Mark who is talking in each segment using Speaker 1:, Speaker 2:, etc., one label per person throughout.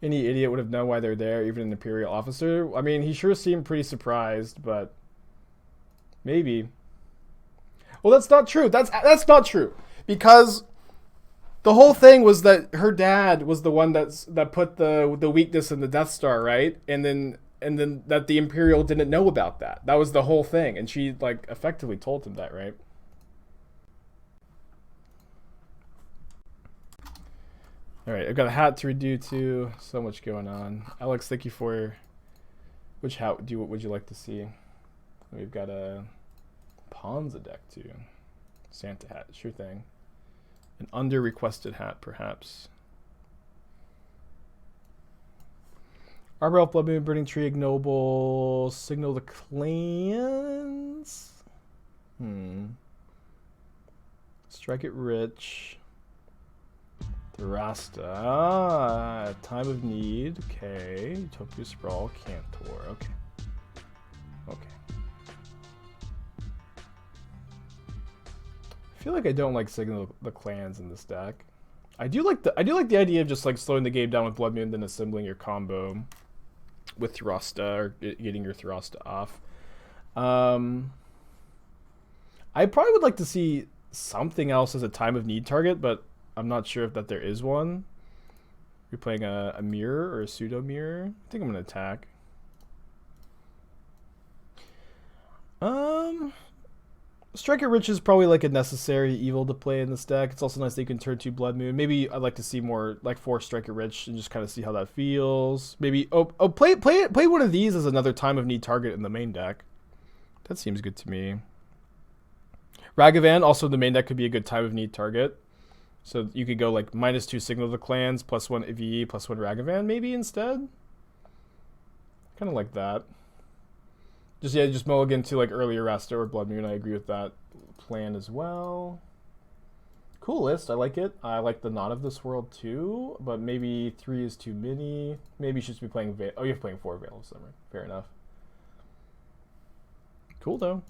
Speaker 1: Any idiot would have known why they're there, even an Imperial officer. I mean, he sure seemed pretty surprised, but maybe. Well, that's not true. That's not true. Because the whole thing was that her dad was the one that put the weakness in the Death Star, right? And then that the Imperial didn't know about that. That was the whole thing, and she like effectively told him that, right? All right, I've got a hat to redo too. So much going on. Alex, thank you for. Which hat would you like to see? We've got a Ponza deck too. Santa hat, sure thing. An under-requested hat, perhaps. Arbor Elf, Blood Moon, Burning Tree, Ignoble, Signal the Clans. Strike it rich. Thrasta, Time of Need. Okay. Utopia Sprawl, Cantor. Okay. Okay. I feel like I don't like Signal the Clans in this deck. I do like the idea of just like slowing the game down with Blood Moon, then assembling your combo with Thrasta or getting your Thrasta off. I probably would like to see something else as a Time of Need target, but I'm not sure if that there is one. You're playing a mirror or a pseudo mirror. I think I'm gonna attack. Strike it rich is probably like a necessary evil to play in this deck. It's also nice that you can turn 2 Blood Moon. Maybe I'd like to see more like 4 Strike it rich and just kind of see how that feels. Maybe play one of these as another Time of Need target in the main deck. That seems good to me. Ragavan also in the main deck could be a good Time of Need target. So you could go like -2 Signal the Clans, +1 EVE, +1 Ragavan maybe instead. Kind of like that. Just mulligan to like earlier Rasta or Blood Moon. I agree with that plan as well. Cool list. I like it. I like the Not of This World too, but maybe 3 is too many. Maybe you should be playing you're playing 4 Veil of Summer. Fair enough. Cool though.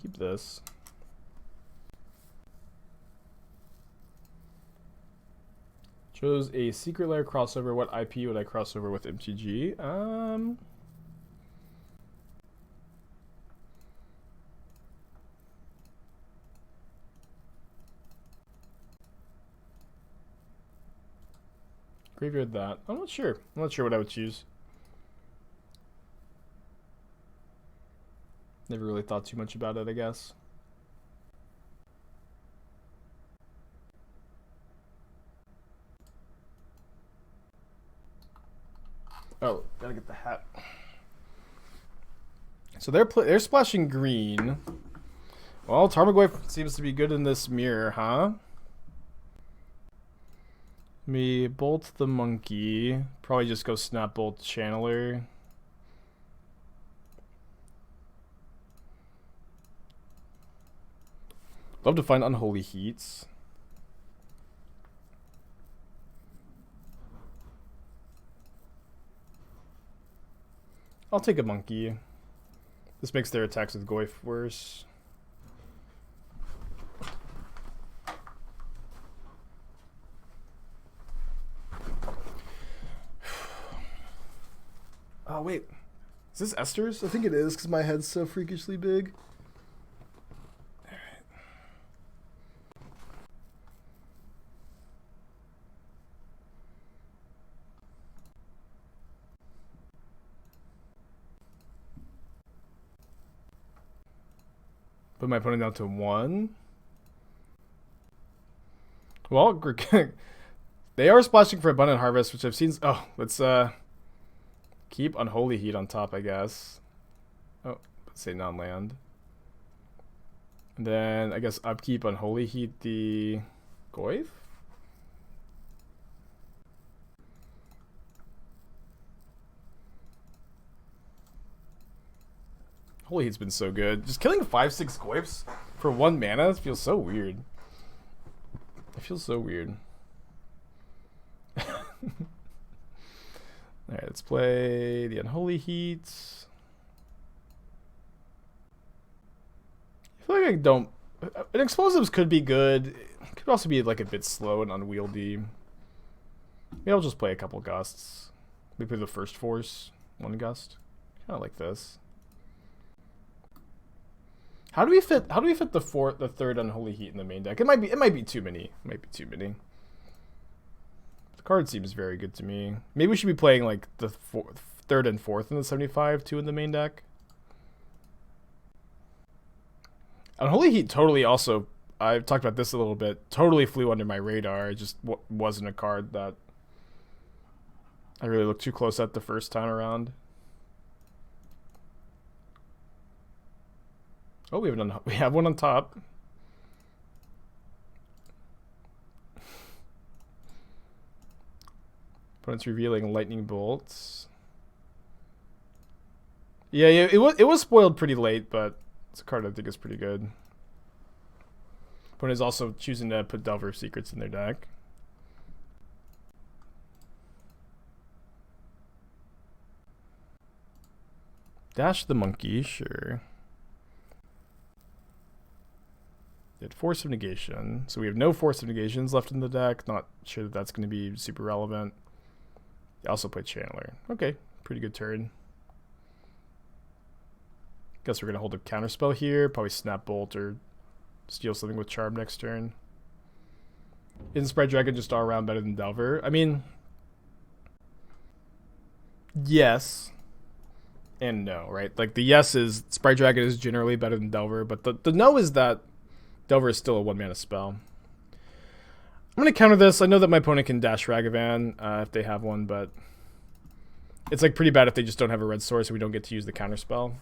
Speaker 1: Keep this. Chose a Secret Lair crossover. What IP would I cross over with MTG? Graveyard that. I'm not sure. I'm not sure what I would choose. Never really thought too much about it, I guess. Oh, gotta get the hat. So they're splashing green. Well, Tarmogoyf seems to be good in this mirror, huh? Me bolt the monkey. Probably just go snap bolt channeler. Love to find Unholy Heats. I'll take a monkey. This makes their attacks with Goyf worse. Oh, wait. Is this Esther's? I think it is because my head's so freakishly big. Put my opponent down to 1. Well, they are splashing for Abundant Harvest, which I've seen. Oh, let's keep Unholy Heat on top, I guess. Oh, let's say non-land. And then I guess upkeep Unholy Heat the Goyf. Holy Heat's been so good. Just killing 5/6 Goyfs for 1 mana feels so weird. It feels so weird. Alright, let's play the Unholy Heat. I feel like I don't... An Explosives could be good. Could also be like a bit slow and unwieldy. Maybe I'll just play a couple gusts. Maybe play the first force, 1 gust. Kind of like this. How do we fit the third Unholy Heat in the main deck? It might be too many. It might be too many. The card seems very good to me. Maybe we should be playing like the third and fourth in the 75 too in the main deck. Unholy Heat totally also, I've talked about this a little bit, totally flew under my radar. It just wasn't a card that I really looked too close at the first time around. Oh, we have one on top. Opponent's revealing lightning bolts. Yeah, it was spoiled pretty late, but it's a card I think is pretty good. Opponent is also choosing to put Delver Secrets in their deck. Dash the monkey, sure. Did Force of Negation. So we have no Force of Negations left in the deck. Not sure that that's going to be super relevant. They also play Channeler. Okay, pretty good turn. Guess we're going to hold a Counterspell here. Probably Snap Bolt or steal something with Charm next turn. Isn't Sprite Dragon just all around better than Delver? I mean, yes and no, right? Like the yes is Sprite Dragon is generally better than Delver, but the no is that Delver is still a 1-mana spell. I'm going to counter this. I know that my opponent can dash Ragavan if they have one, but it's like pretty bad if they just don't have a red source and we don't get to use the Counterspell.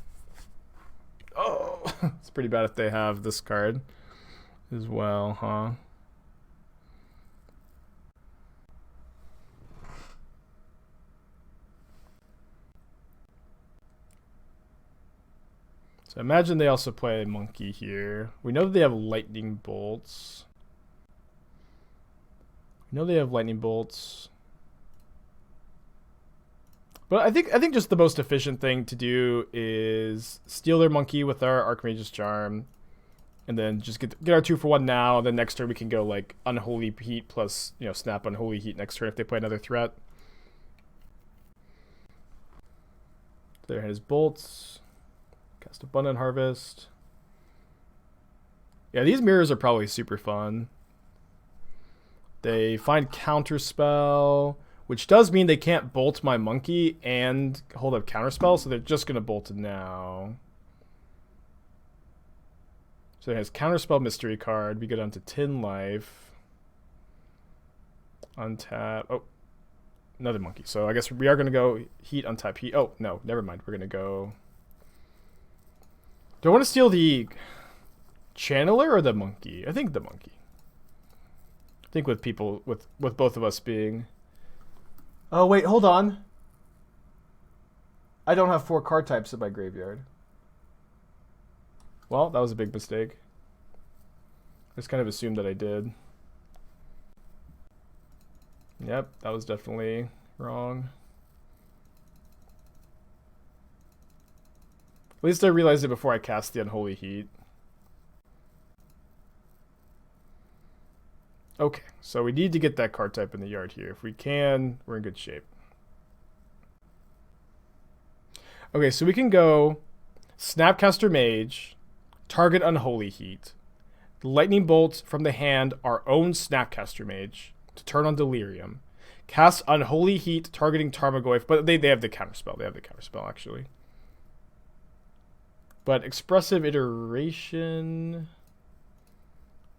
Speaker 1: Oh, it's pretty bad if they have this card as well, huh? So imagine they also play Monkey here. We know that they have lightning bolts. We know they have lightning bolts. But I think just the most efficient thing to do is steal their monkey with our Archmage's Charm, and then just get our 2-for-1 now. Then next turn we can go like Unholy Heat plus snap Unholy Heat next turn if they play another threat. There his bolts. Cast Abundant Harvest. Yeah, these mirrors are probably super fun. They find Counterspell, which does mean they can't bolt my monkey and hold up Counterspell, so they're just going to bolt it now. So it has Counterspell Mystery card. We go down to 10 life. Untap. Oh, another monkey. So I guess we are going to go Heat, untap Heat. Oh, no, never mind. We're going to go... Do I want to steal the Channeler or the monkey? I think the monkey. I think with people, with both of us being... Oh, wait, hold on. I don't have 4 card types in my graveyard. Well, that was a big mistake. I just kind of assumed that I did. Yep, that was definitely wrong. At least I realized it before I cast the Unholy Heat. Okay, so we need to get that card type in the yard here. If we can, we're in good shape. Okay, so we can go Snapcaster Mage, target Unholy Heat, Lightning Bolt from the hand our own Snapcaster Mage to turn on Delirium, cast Unholy Heat targeting Tarmogoyf, but they have the Counterspell. They have the Counterspell, actually. But Expressive Iteration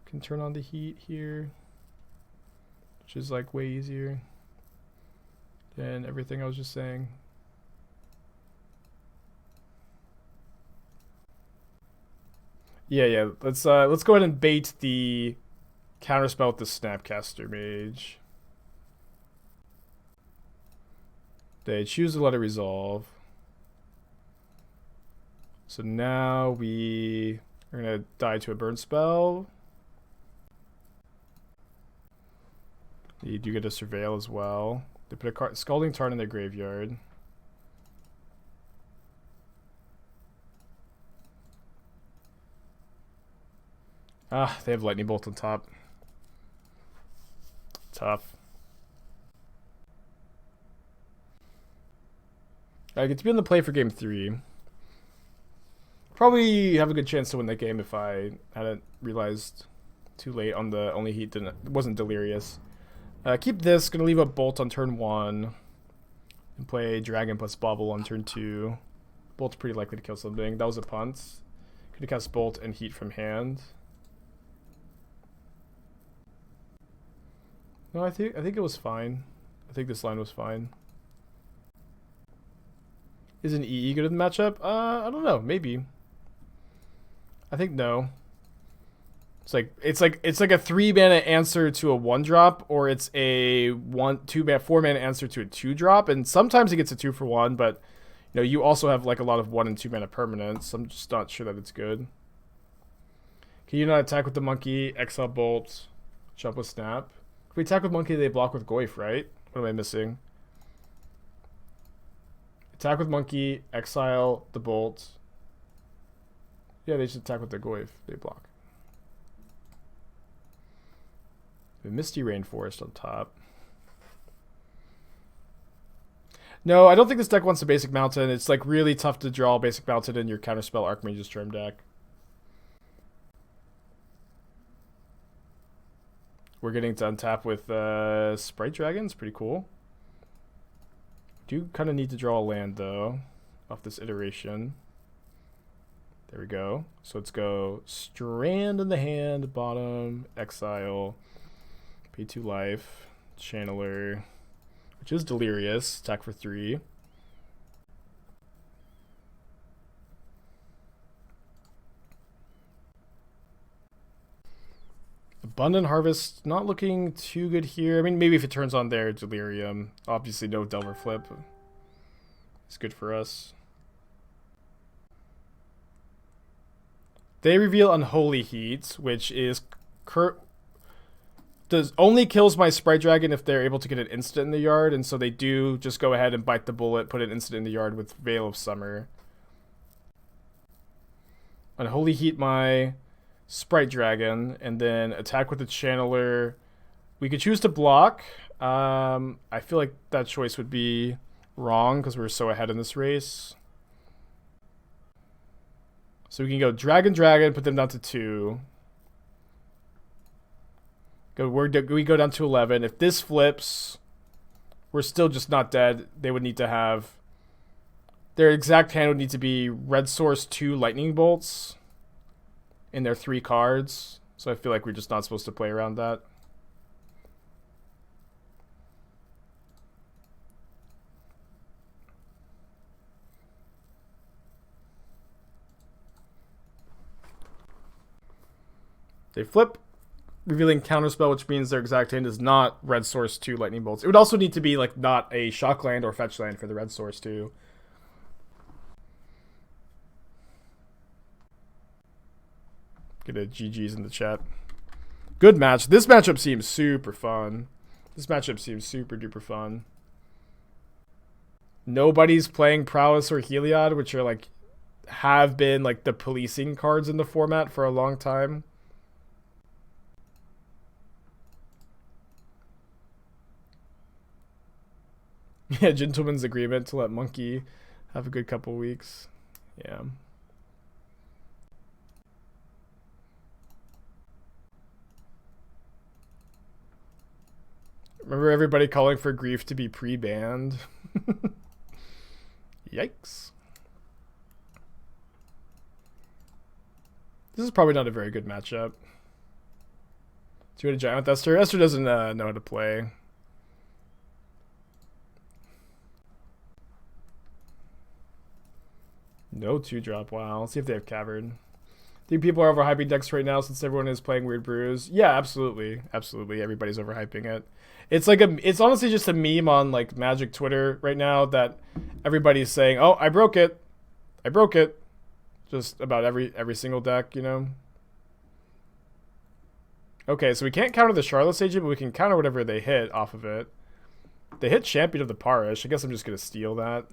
Speaker 1: can turn on the Heat here, which is like way easier than everything I was just saying. Yeah. Let's go ahead and bait the Counterspell with the Snapcaster Mage. They choose to let it resolve. So now we are going to die to a burn spell. You do get a Surveil as well. They put a Scalding Tarn in their graveyard. Ah, they have Lightning Bolt on top. tough. I get to be on the play for game 3. Probably have a good chance to win that game if I hadn't realized too late on the Only Heat wasn't delirious. Keep this. Gonna leave a Bolt on turn 1. And play Dragon plus Bauble on turn 2. Bolt's pretty likely to kill something. That was a punt. Could have cast Bolt and Heat from hand. No, I think it was fine. I think this line was fine. Is an EE good in the matchup? I don't know. Maybe. I think no. It's like a 3-mana answer to a 1-drop, or it's a 4-mana answer to a 2-drop, and sometimes it gets a 2-for-1, but you know, you also have like a lot of 1 and 2 mana permanents. I'm just not sure that it's good. Can you not attack with the monkey, exile bolt, jump with snap? If we attack with monkey, they block with Goyf, right? What am I missing? Attack with monkey, exile the bolt. Yeah, they should attack with the Goyf. They block. The Misty Rainforest on top. No, I don't think this deck wants a basic mountain. It's like really tough to draw basic mountain in your Counterspell Archmage's Germ deck. We're getting to untap with Sprite Dragon. It's pretty cool. Do kind of need to draw a land though off this iteration. There we go. So let's go Strand in the hand, bottom, exile, pay 2 life, Channeler, which is delirious, attack for 3. Abundant Harvest, not looking too good here. I mean, maybe if it turns on their Delirium. Obviously no Delver flip. It's good for us. They reveal Unholy Heat, which is only kills my Sprite Dragon if they're able to get an instant in the yard, and so they do just go ahead and bite the bullet, put an instant in the yard with Veil of Summer. Unholy Heat my Sprite Dragon, and then attack with the Channeler. We could choose to block. I feel like that choice would be wrong because we're so ahead in this race. So we can go Dragon, put them down to 2. We go down to 11. If this flips, we're still just not dead. They would need to have... Their exact hand would need to be Red Source 2 Lightning Bolts in their 3 cards. So I feel like we're just not supposed to play around that. They flip, revealing Counterspell, which means their exact hand is not Red Source 2 Lightning Bolts. It would also need to be like not a Shock Land or Fetch Land for the Red Source 2. Get a GG's in the chat. Good match. This matchup seems super fun. This matchup seems super duper fun. Nobody's playing Prowess or Heliod, which are like have been like the policing cards in the format for a long time. Yeah, gentleman's agreement to let Monkey have a good couple weeks. Yeah. Remember everybody calling for Grief to be pre-banned? Yikes. This is probably not a very good matchup. Do you want to giant with Esther? Esther doesn't know how to play. No 2-drop. Wow. Let's see if they have Cavern. Think people are overhyping decks right now since everyone is playing Weird Brews? Yeah, absolutely. Absolutely. Everybody's overhyping it. It's like it's honestly just a meme on like Magic Twitter right now that everybody's saying, "Oh, I broke it. I broke it." Just about every single deck, you know. Okay, so we can't counter the Charlotte's Agent, but we can counter whatever they hit off of it. They hit Champion of the Parish. I guess I'm just going to steal that.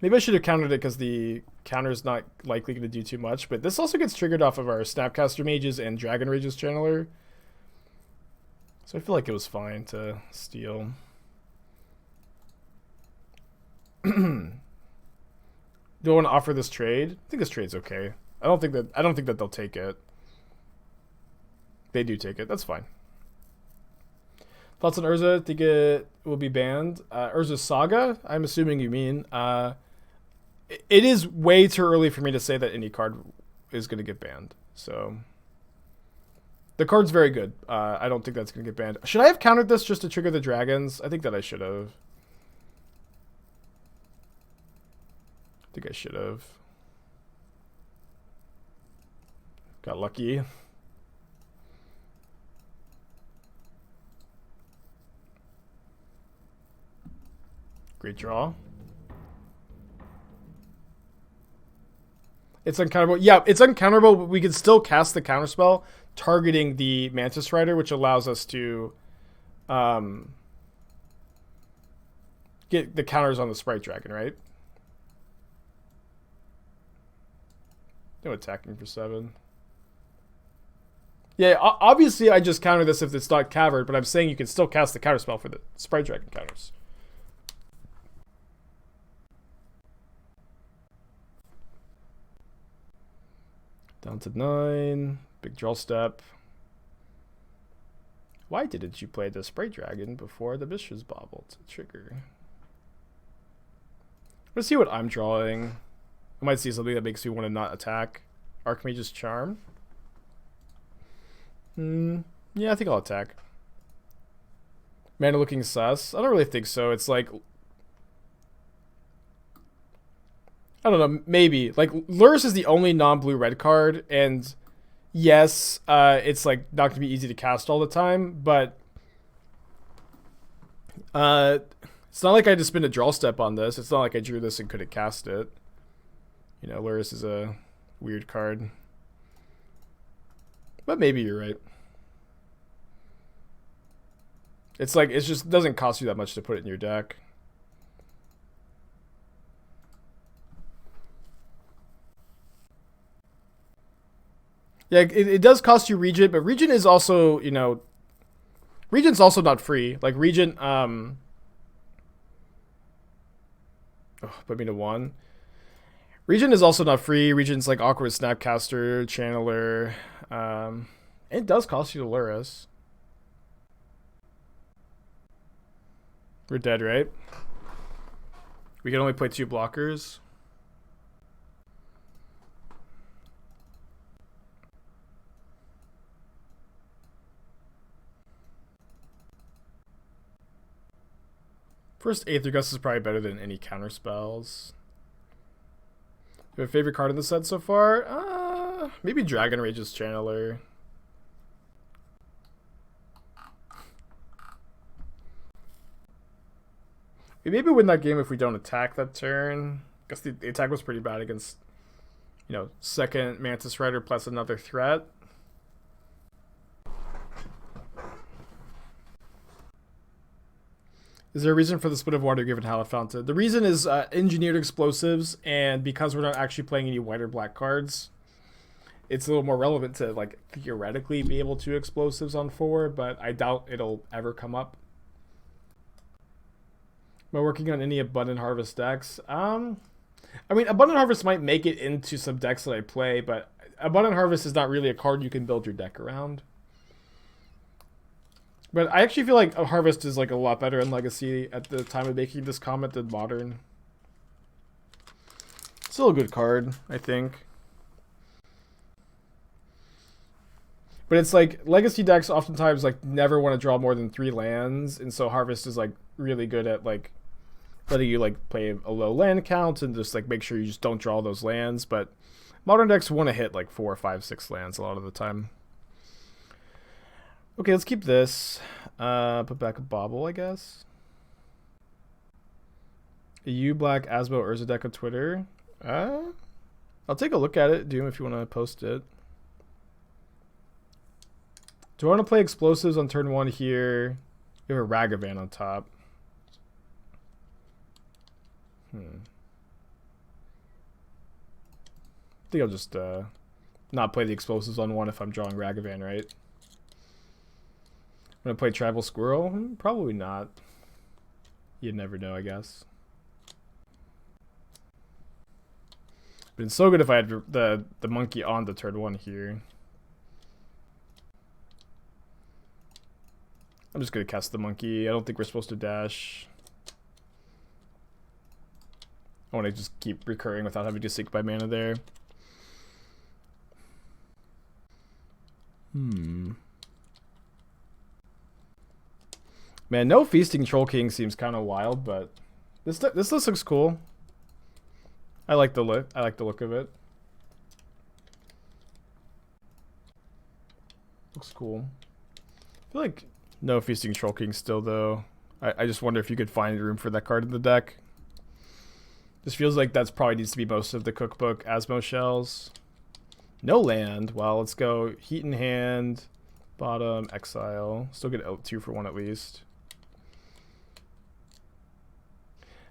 Speaker 1: Maybe I should have countered it because the counter's not likely going to do too much, but this also gets triggered off of our Snapcaster Mages and Dragon Rage's Channeler, So I feel like it was fine to steal. Do I want to offer this trade? I think this trade's okay. I don't think that they'll take it. They do take it. That's fine. Thoughts on Urza? Think it will be banned? Urza's Saga? I'm assuming you mean. It is way too early for me to say that any card is going to get banned. So the card's very good. I don't think that's going to get banned. Should I have countered this just to trigger the dragons? I think that I should have. I think I should have. Got lucky. Great draw. It's uncounterable. Yeah, it's uncounterable, but we can still cast the counterspell targeting the Mantis Rider, which allows us to get the counters on the Sprite Dragon, right? No attacking for 7. Yeah, obviously I just counter this if it's not covered, but I'm saying you can still cast the counterspell for the Sprite Dragon counters. Down to 9. Big draw step. Why didn't you play the Sprite Dragon before the Mishra's Bauble to trigger? Let's see what I'm drawing. I might see something that makes me want to not attack. Archmage's Charm. Yeah, I think I'll attack. Mana looking sus. I don't really think so. It's like, I don't know, maybe. Like, Lurrus is the only non-blue red card, and yes, it's like not going to be easy to cast all the time, but it's not like I just spent a draw step on this. It's not like I drew this and couldn't cast it. You know, Lurrus is a weird card. But maybe you're right. It's like, it just doesn't cost you that much to put it in your deck. Yeah, it does cost you Regent, but Regent is also, you know, Regent's also not free. Like, Regent, put me to 1. Regent is also not free. Regent's like awkward Snapcaster, Channeler. It does cost you the Lurrus. We're dead, right? We can only play 2 blockers. First Aether Gust is probably better than any counter spells. You have a favorite card in the set so far? Maybe Dragon Rage's Channeler. We maybe win that game if we don't attack that turn. I guess the attack was pretty bad against, you know, second Mantis Rider plus another threat. Is there a reason for the split of Watery Grave and Hallowed Fountain? The reason is engineered explosives, and because we're not actually playing any white or black cards, it's a little more relevant to, like, theoretically be able to explosives on 4, but I doubt it'll ever come up. Am I working on any Abundant Harvest decks? I mean, Abundant Harvest might make it into some decks that I play, but Abundant Harvest is not really a card you can build your deck around. But I actually feel like Harvest is like a lot better in Legacy at the time of making this comment than Modern. Still a good card, I think. But it's like Legacy decks oftentimes like never want to draw more than 3 lands, and so Harvest is like really good at like letting you like play a low land count and just like make sure you just don't draw those lands. But Modern decks want to hit like 4, 5, 6 lands a lot of the time. Okay, let's keep this. Put back a Bauble, I guess. A U Black Asbo Urza deck on Twitter. I'll take a look at it, Doom, if you want to post it. Do I want to play explosives on turn 1 here? We have a Ragavan on top. I think I'll just not play the explosives on 1 if I'm drawing Ragavan, right? gonna play Tribal Squirrel? Probably not. You'd never know, I guess. Been so good if I had the monkey on the turn 1 here. I'm just gonna cast the monkey. I don't think we're supposed to dash. I want to just keep recurring without having to sink my mana there. Man, no Feasting Troll King seems kind of wild, but this looks cool. I like the look. I like the look of it. Looks cool. I feel like no Feasting Troll King still though. I just wonder if you could find room for that card in the deck. Just feels like that's probably needs to be most of the cookbook. Asmo Shells. No land. Well, let's go Heat in hand. Bottom, exile. Still get out 2 for 1 at least.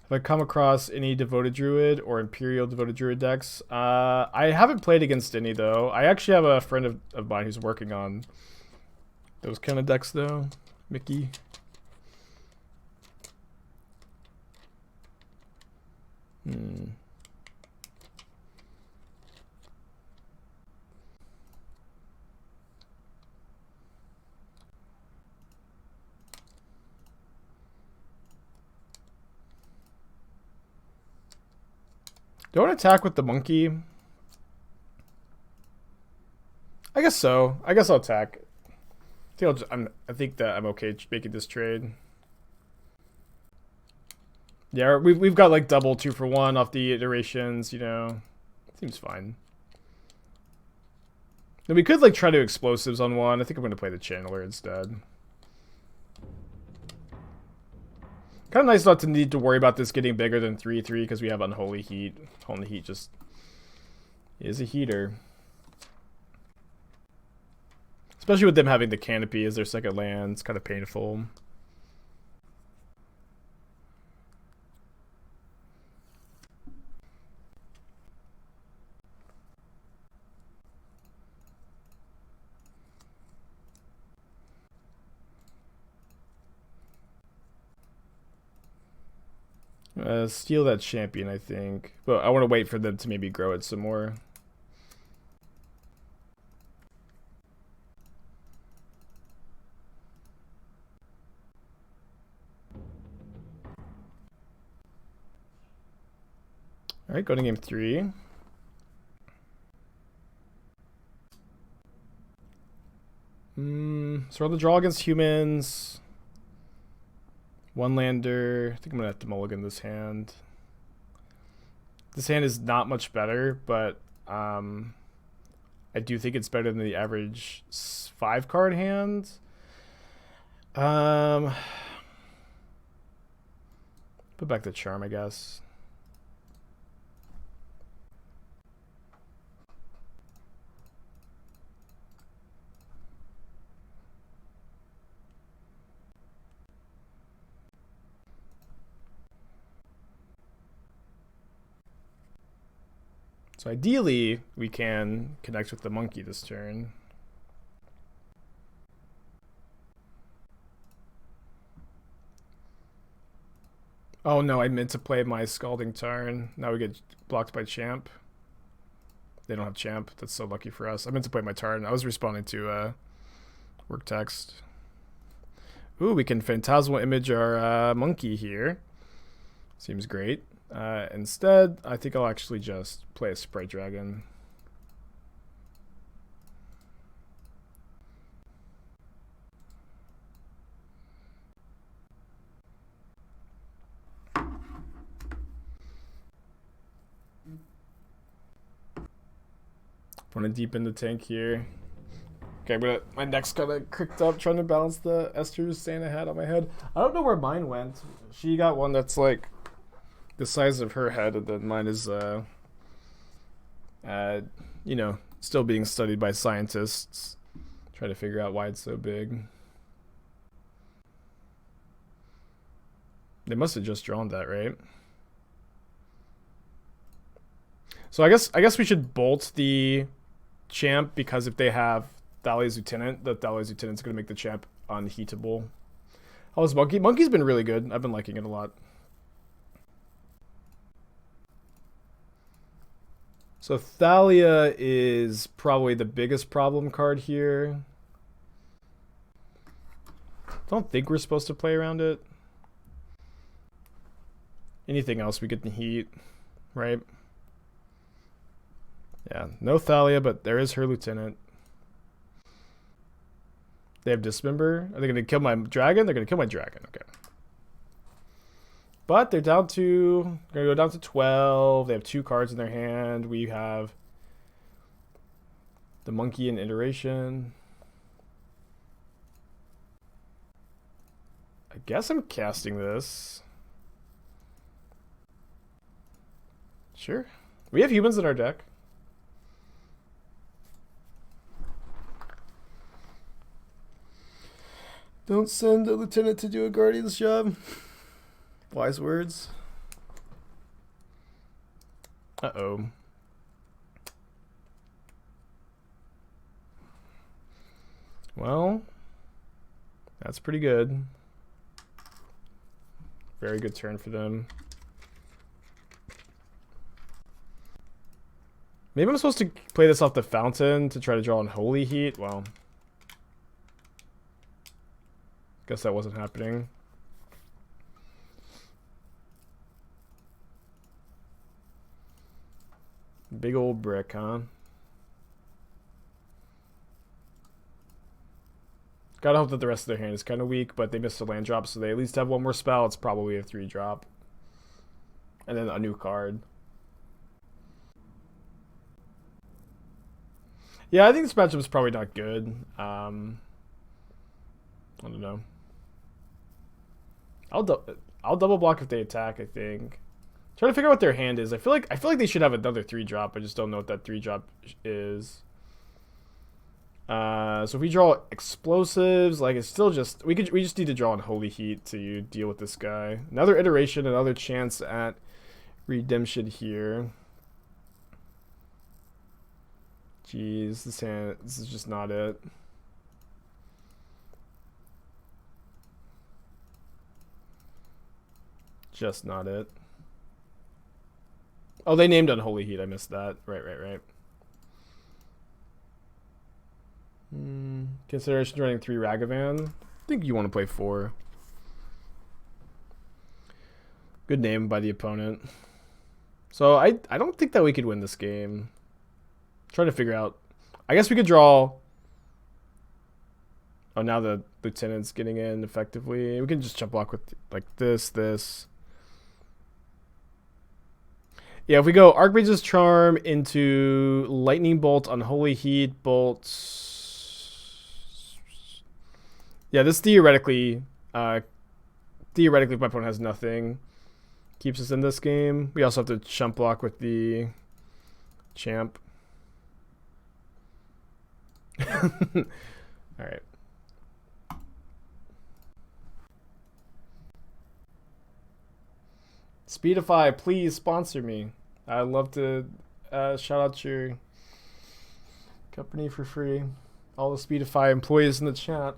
Speaker 1: Have I come across any Devoted Druid or Imperial Devoted Druid decks? I haven't played against any though. I actually have a friend of mine who's working on those kind of decks though. Mickey. Don't attack with the monkey. I guess so. I guess I'll attack. I think that I'm okay making this trade. Yeah, we've got like double 2 for 1 off the iterations, you know. Seems fine. Then we could like try to explosives on 1. I think I'm gonna play the Channeler instead. Kind of nice not to need to worry about this getting bigger than 3/3 because we have Unholy Heat. Unholy Heat just is a heater. Especially with them having the Canopy as their second land. It's kind of painful. Steal that champion, I think. But I want to wait for them to maybe grow it some more. Alright, go to game 3. So roll the draw against humans. 1-lander. I think I'm gonna have to mulligan this hand. This hand is not much better, but I do think it's better than the average 5-card hand. Put back the charm, I guess. So ideally, we can connect with the monkey this turn. Oh no, I meant to play my Scalding Tarn. Now we get blocked by Champ. They don't have Champ. That's so lucky for us. I meant to play my Tarn. I was responding to work text. Ooh, we can Phantasmal Image our monkey here. Seems great. Instead, I think I'll actually just play a Sprite Dragon. Want to deepen the tank here. Okay, my neck's kind of cricked up trying to balance the Esther's Santa hat on my head. I don't know where mine went. She got one that's like the size of her head, and then mine is, you know, still being studied by scientists. Try to figure out why it's so big. They must have just drawn that, right? So I guess we should bolt the champ, because if they have Thalia's Lieutenant, the Thalia's Lieutenant's going to make the champ unheatable. How was Monkey? Monkey's been really good. I've been liking it a lot. So Thalia is probably the biggest problem card here. Don't think we're supposed to play around it. Anything else we get in heat, right? Yeah, no Thalia, but there is her lieutenant. They have Dismember. Are they going to kill my dragon? They're going to kill my dragon. Okay. But they're down to... Going to go down to 12. They have 2 cards in their hand. We have the Monkey and Iteration. I guess I'm casting this. Sure. We have humans in our deck. Don't send a lieutenant to do a guardian's job. Wise words. Uh-oh. Well, that's pretty good. Very good turn for them. Maybe I'm supposed to play this off the fountain to try to draw Unholy Heat. Well, guess that wasn't happening. Big old brick, huh? Gotta hope that the rest of their hand is kind of weak, but they missed a land drop, so they at least have one more spell. It's probably a 3-drop. And then a new card. Yeah, I think this matchup is probably not good. I don't know. I'll double block if they attack, I think. Trying to figure out what their hand is. I feel like they should have another 3-drop. I just don't know what that 3-drop is. So if we draw explosives, like it's still just we just need to draw Unholy Heat to deal with this guy. Another iteration, another chance at redemption here. Jeez, this is just not it. Just not it. Oh, they named Unholy Heat. I missed that. Right. Consideration running 3 Ragavan. I think you want to play 4. Good name by the opponent. So I don't think that we could win this game. Trying to figure out. I guess we could draw. Oh, now the lieutenant's getting in effectively. We can just jump block with like this. Yeah, if we go Archmage's Charm into Lightning Bolt, Unholy Heat, Bolt. Yeah, this theoretically, if my opponent has nothing, keeps us in this game. We also have to jump block with the champ. All right. Speedify, please sponsor me. I'd love to shout out your company for free. All the Speedify employees in the chat.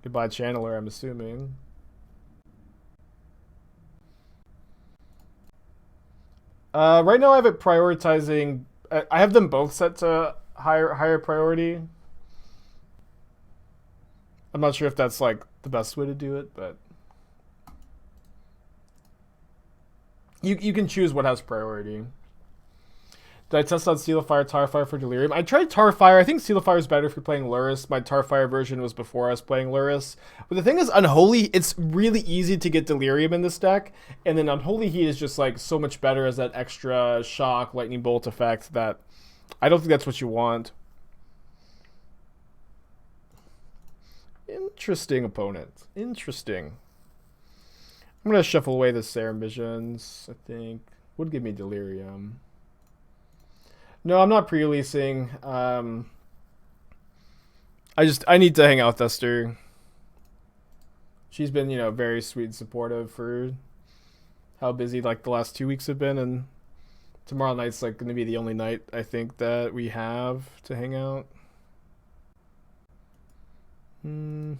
Speaker 1: Goodbye, Channeler, I'm assuming. Right now I have it prioritizing. I have them both set to higher priority. I'm not sure if that's like the best way to do it, but you can choose what has priority. Did I test out Seal of Fire, Tarfire for Delirium? I tried Tarfire. I think Seal of Fire is better if you're playing Lurrus. My Tarfire version was before I was playing Lurrus. But the thing is, Unholy, it's really easy to get Delirium in this deck. And then Unholy Heat is just like so much better as that extra shock, lightning bolt effect that I don't think that's what you want. Interesting opponent. Interesting. I'm going to shuffle away the Serum Visions, I think. Would give me Delirium. No, I'm not pre-releasing. I need to hang out with Esther. She's been, very sweet and supportive for how busy like the last 2 weeks have been, and tomorrow night's like going to be the only night I think that we have to hang out. I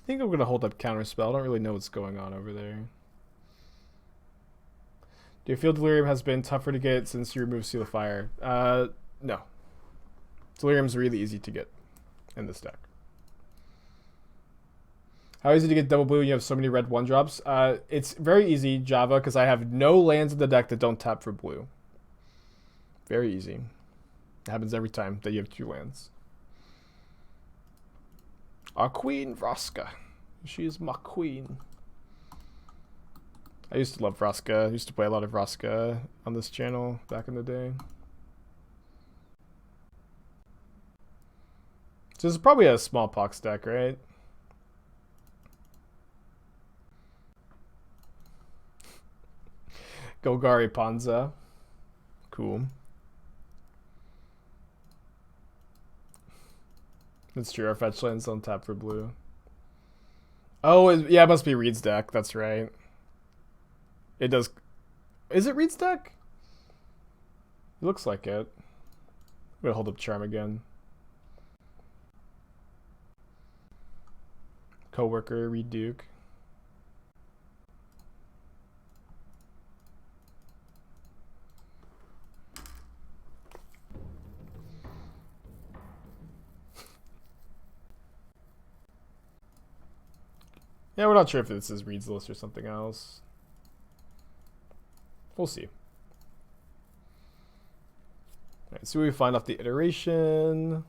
Speaker 1: think I'm going to hold up Counterspell. I don't really know what's going on over there. Do you feel Delirium has been tougher to get since you removed Seal of Fire? No. Delirium's really easy to get in this deck. How easy to get double blue when you have so many red 1-drops? It's very easy, Java, because I have no lands in the deck that don't tap for blue. Very easy. It happens every time that you have 2 lands. Our queen, Vraska. She is my queen. I used to love Vraska. I used to play a lot of Vraska on this channel back in the day. So this is probably a smallpox deck, right? Golgari Panza. Cool. That's true. Our fetch lands don't tap for blue. Oh, yeah, it must be Reed's deck. That's right. It does. Is it Reed's deck? It looks like it. I'm going to hold up Charm again. Coworker, Reed Duke. Yeah, we're not sure if this is Reed's list or something else. We'll see. Alright, so we find off the iteration.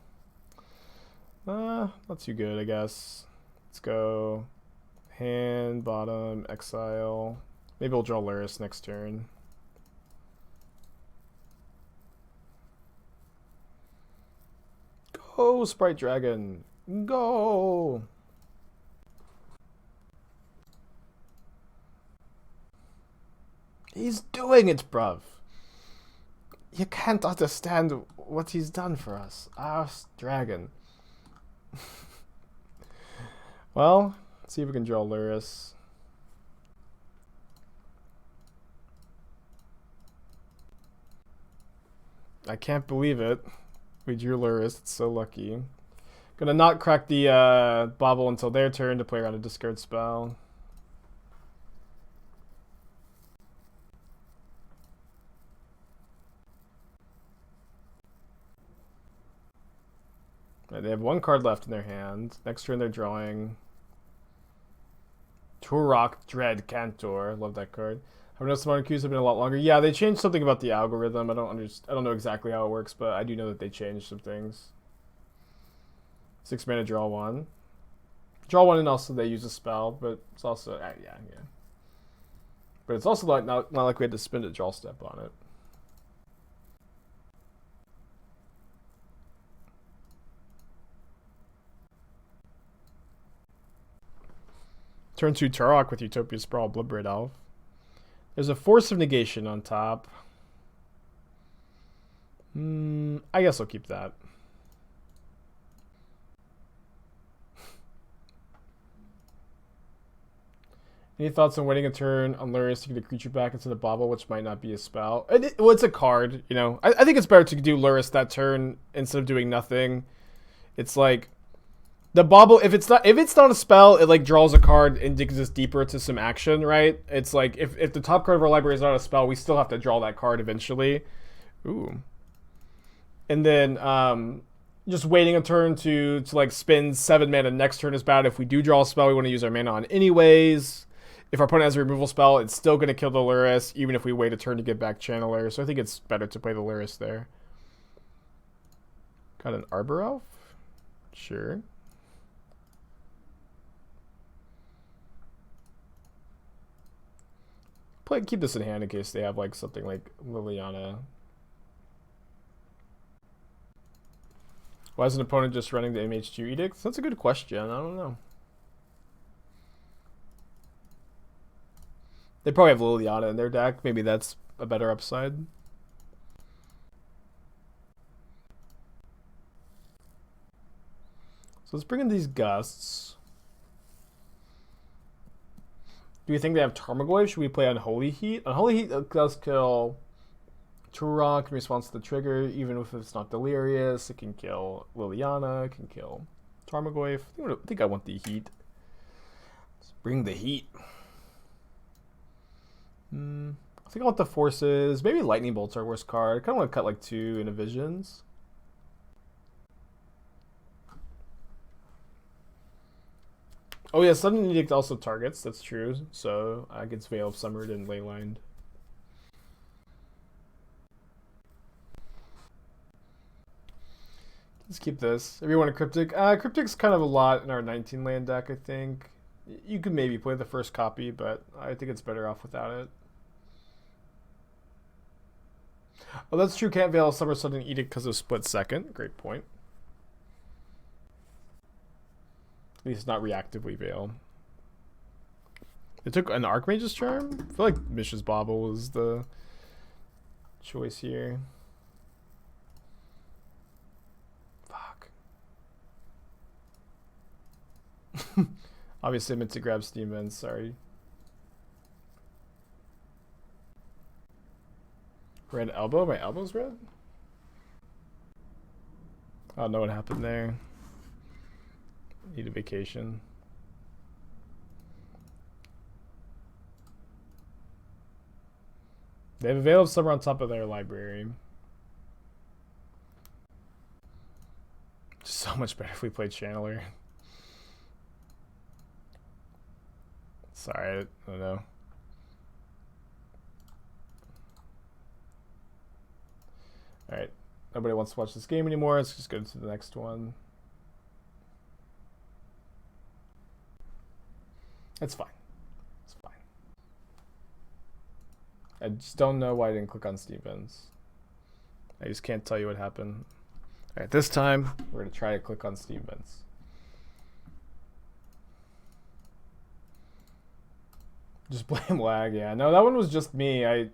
Speaker 1: Not too good, I guess. Let's go hand, bottom, exile. Maybe we'll draw Lurrus next turn. Go, Sprite Dragon. Go! He's doing it, bruv. You can't understand what he's done for us. Our dragon. Well, let's see if we can draw Lurrus. I can't believe it. We drew Lurrus. It's so lucky. Gonna not crack the Bauble until their turn to play around a discard spell. Right, they have 1 card left in their hand. Next turn they're drawing Turok Dread Cantor. Love that card. I've noticed the modern queues have been a lot longer. Yeah, they changed something about the algorithm. I don't know exactly how it works, but I do know that they changed some things. 6 mana, draw 1. Draw 1 and also they use a spell, but it's also yeah. But it's also like not like we had to spend a draw step on it. Turn 2 Turok with Utopia Sprawl, Bloodbraid Elf. There's a Force of Negation on top. I guess I'll keep that. Any thoughts on waiting a turn on Lurrus to get a creature back into the Bauble, which might not be a spell? Well, it's a card, you know. I think it's better to do Lurrus that turn instead of doing nothing. It's like the Bauble, if it's not a spell, it like draws a card and digs us deeper to some action, right? It's like if the top card of our library is not a spell, we still have to draw that card eventually. Ooh. And then just waiting a turn to like spend 7 mana next turn is bad. If we do draw a spell we want to use our mana on anyways. If our opponent has a removal spell, it's still going to kill the Lurrus, even if we wait a turn to get back Channeler. So I think it's better to play the Lurrus there. Got an Arbor Elf? Sure. Keep this in hand in case they have like something like Liliana. Why is an opponent just running the MH2 Edicts? That's a good question. I don't know. They probably have Liliana in their deck. Maybe that's a better upside. So let's bring in these Gusts. Do we think they have Tarmogoyf? Should we play Unholy Heat? Unholy Heat does kill Turok in response to the trigger, even if it's not Delirious. It can kill Liliana. It can kill Tarmogoyf. I think I want the heat. Let's bring the heat. I think I want the forces. Maybe Lightning Bolt's our worst card. I kind of want to cut like 2 into Visions. Oh yeah, Sudden Edict also targets. That's true. So against Veil of Summered and Leylined. Let's keep this. If you want a Cryptic. Cryptic's kind of a lot in our 19 land deck, I think. You could maybe play the first copy, but I think it's better off without it. Oh, that's true. Can't Veil Summer Sudden Edict because of Split Second. Great point. At least not reactively Veil. They took an Archmage's Charm? I feel like Mishra's Bauble was the choice here. Fuck. Obviously I meant to grab Steam Vents, sorry. Red elbow? My elbow's red? I don't know what happened there. Need a vacation. They have a Veil of Summer on top of their library. So much better if we played Channeler. Sorry, I don't know. Alright, nobody wants to watch this game anymore. Let's just go to the next one. It's fine. It's fine. I just don't know why I didn't click on Stevens. I just can't tell you what happened. Alright, this time we're going to try to click on Stevens. Just blame lag, yeah. No, that one was just me. I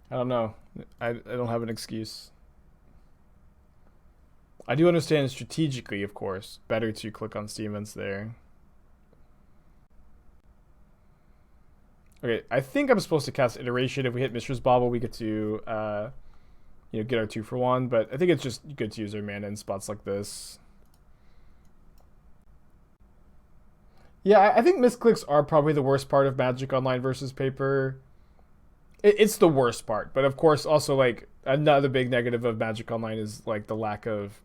Speaker 1: don't know. I don't have an excuse. I do understand strategically, of course. Better to click on Stevens there. Okay, I think I'm supposed to cast Iteration. If we hit Mishra's Bauble, we get to, get our 2-for-1. But I think it's just good to use our mana in spots like this. Yeah, I think misclicks are probably the worst part of Magic Online versus Paper. It's the worst part, but of course also like another big negative of Magic Online is like the lack of,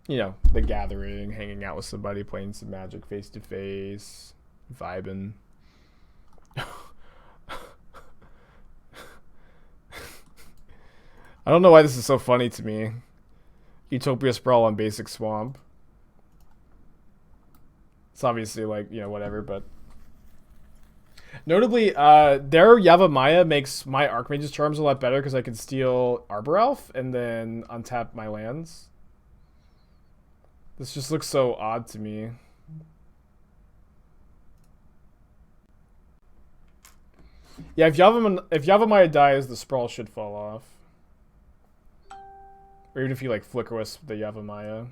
Speaker 1: the gathering, hanging out with somebody, playing some Magic face to face, vibing. I don't know why this is so funny to me. Utopia Sprawl on Basic Swamp. It's obviously like, whatever, but notably, their Yavimaya makes my Archmage's Charms a lot better because I can steal Arbor Elf and then untap my lands. This just looks so odd to me. Yeah, if Yavimaya dies, the Sprawl should fall off. Or even if you like Flicker Wisp the Yavimaya.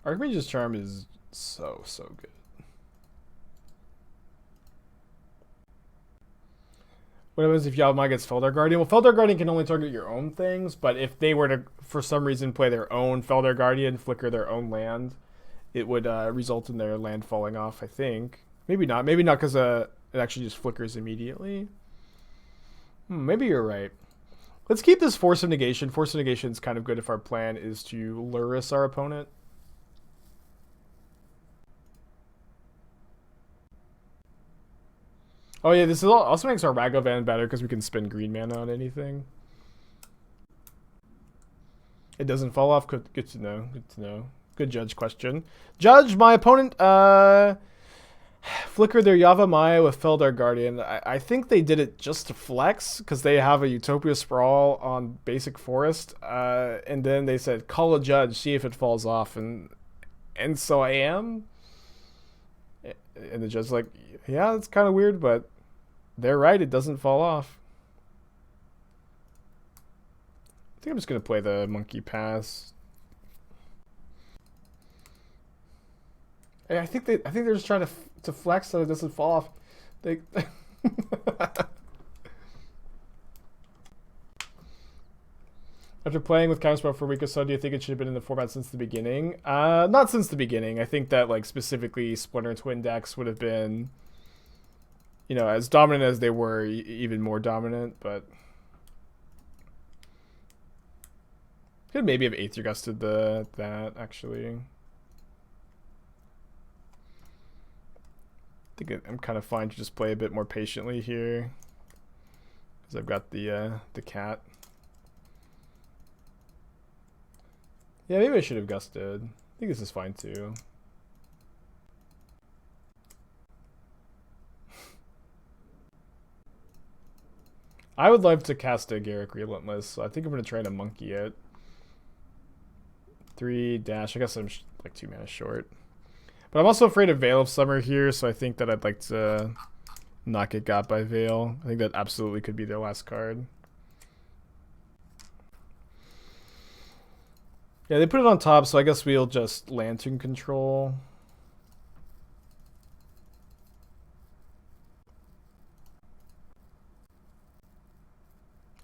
Speaker 1: Archmage's Charm is so good. What happens if Yavimaya gets Feldar Guardian? Well, Feldar Guardian can only target your own things, but if they were to, for some reason, play their own Feldar Guardian, flicker their own land, it would result in their land falling off, I think. Maybe not. Maybe not because it actually just flickers immediately. Maybe you're right. Let's keep this Force of Negation. Force of Negation is kind of good if our plan is to Lurrus our opponent. Oh yeah, this also makes our Ragavan better because we can spend green mana on anything. It doesn't fall off. Good to know. Good to know. Good judge question. Judge, my opponent flickered their Yavimaya with Feldar Guardian. I think they did it just to flex because they have a Utopia Sprawl on Basic Forest. And then they said, call a judge, see if it falls off. And so I am. And the judge's like, yeah, it's kind of weird, but they're right. It doesn't fall off. I think I'm just going to play the Monkey Pass. I think they're just trying to flex so it doesn't fall off. They After playing with Counterspell for a week or so, do you think it should have been in the format since the beginning? Not since the beginning. I think that like specifically Splinter Twin decks would have been, you know, as dominant as they were, even more dominant. But could maybe have Aether Gusted that actually. I think I'm kind of fine to just play a bit more patiently here, because I've got the cat. Yeah, maybe I should have gusted. I think this is fine too. I would love to cast a Garruk Relentless, so I think I'm going to try to monkey it. 3 dash. I guess I'm like 2 mana short. But I'm also afraid of Veil of Summer here, so I think that I'd like to not get got by Veil. I think that absolutely could be their last card. Yeah, they put it on top, so I guess we'll just Lantern Control.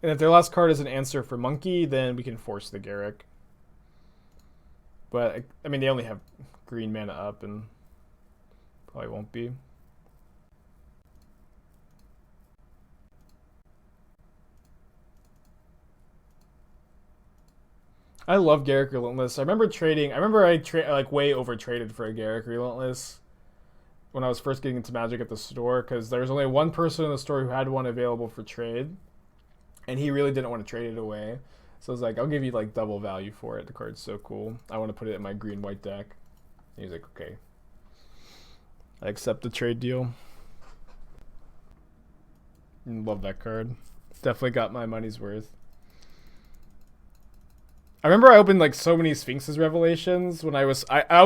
Speaker 1: And if their last card is an answer for Monkey, then we can force the Garruk. But, I mean, they only have green mana up, and probably won't be. I love Garruk Relentless. I remember I way over traded for a Garruk Relentless when I was first getting into Magic at the store, because there was only one person in the store who had one available for trade, and he really didn't want to trade it away. So I was like, I'll give you like double value for it. The card's so cool. I want to put it in my green-white deck. And he's like, okay. I accept the trade deal. Love that card. Definitely got my money's worth. I remember I opened like so many Sphinx's Revelations when I was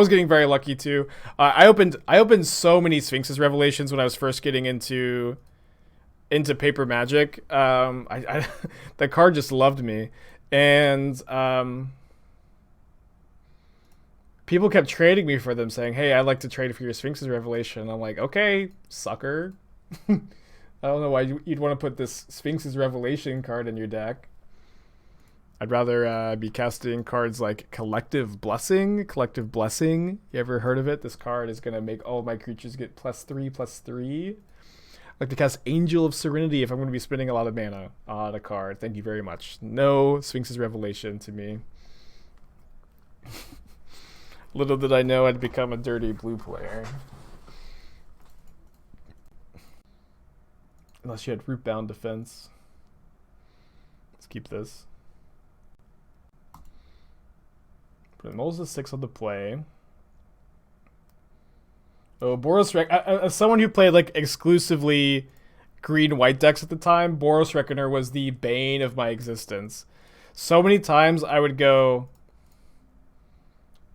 Speaker 1: getting very lucky too. I opened so many Sphinx's Revelations when I was first getting into Paper Magic. The card just loved me, and people kept trading me for them, saying, "Hey, I'd like to trade for your Sphinx's Revelation." I'm like, "Okay, sucker." I don't know why you'd want to put this Sphinx's Revelation card in your deck. I'd rather be casting cards like Collective Blessing. Collective Blessing. You ever heard of it? This card is going to make all of my creatures get +3/+3. I'd like to cast Angel of Serenity if I'm going to be spending a lot of mana on a card. Thank you very much. No Sphinx's Revelation to me. Little did I know I'd become a dirty blue player. Unless you had Rootbound Defense. Let's keep this. Put Moses 6 on the play. Oh, Boros as someone who played like exclusively green-white decks at the time, Boros Reckoner was the bane of my existence. So many times I would go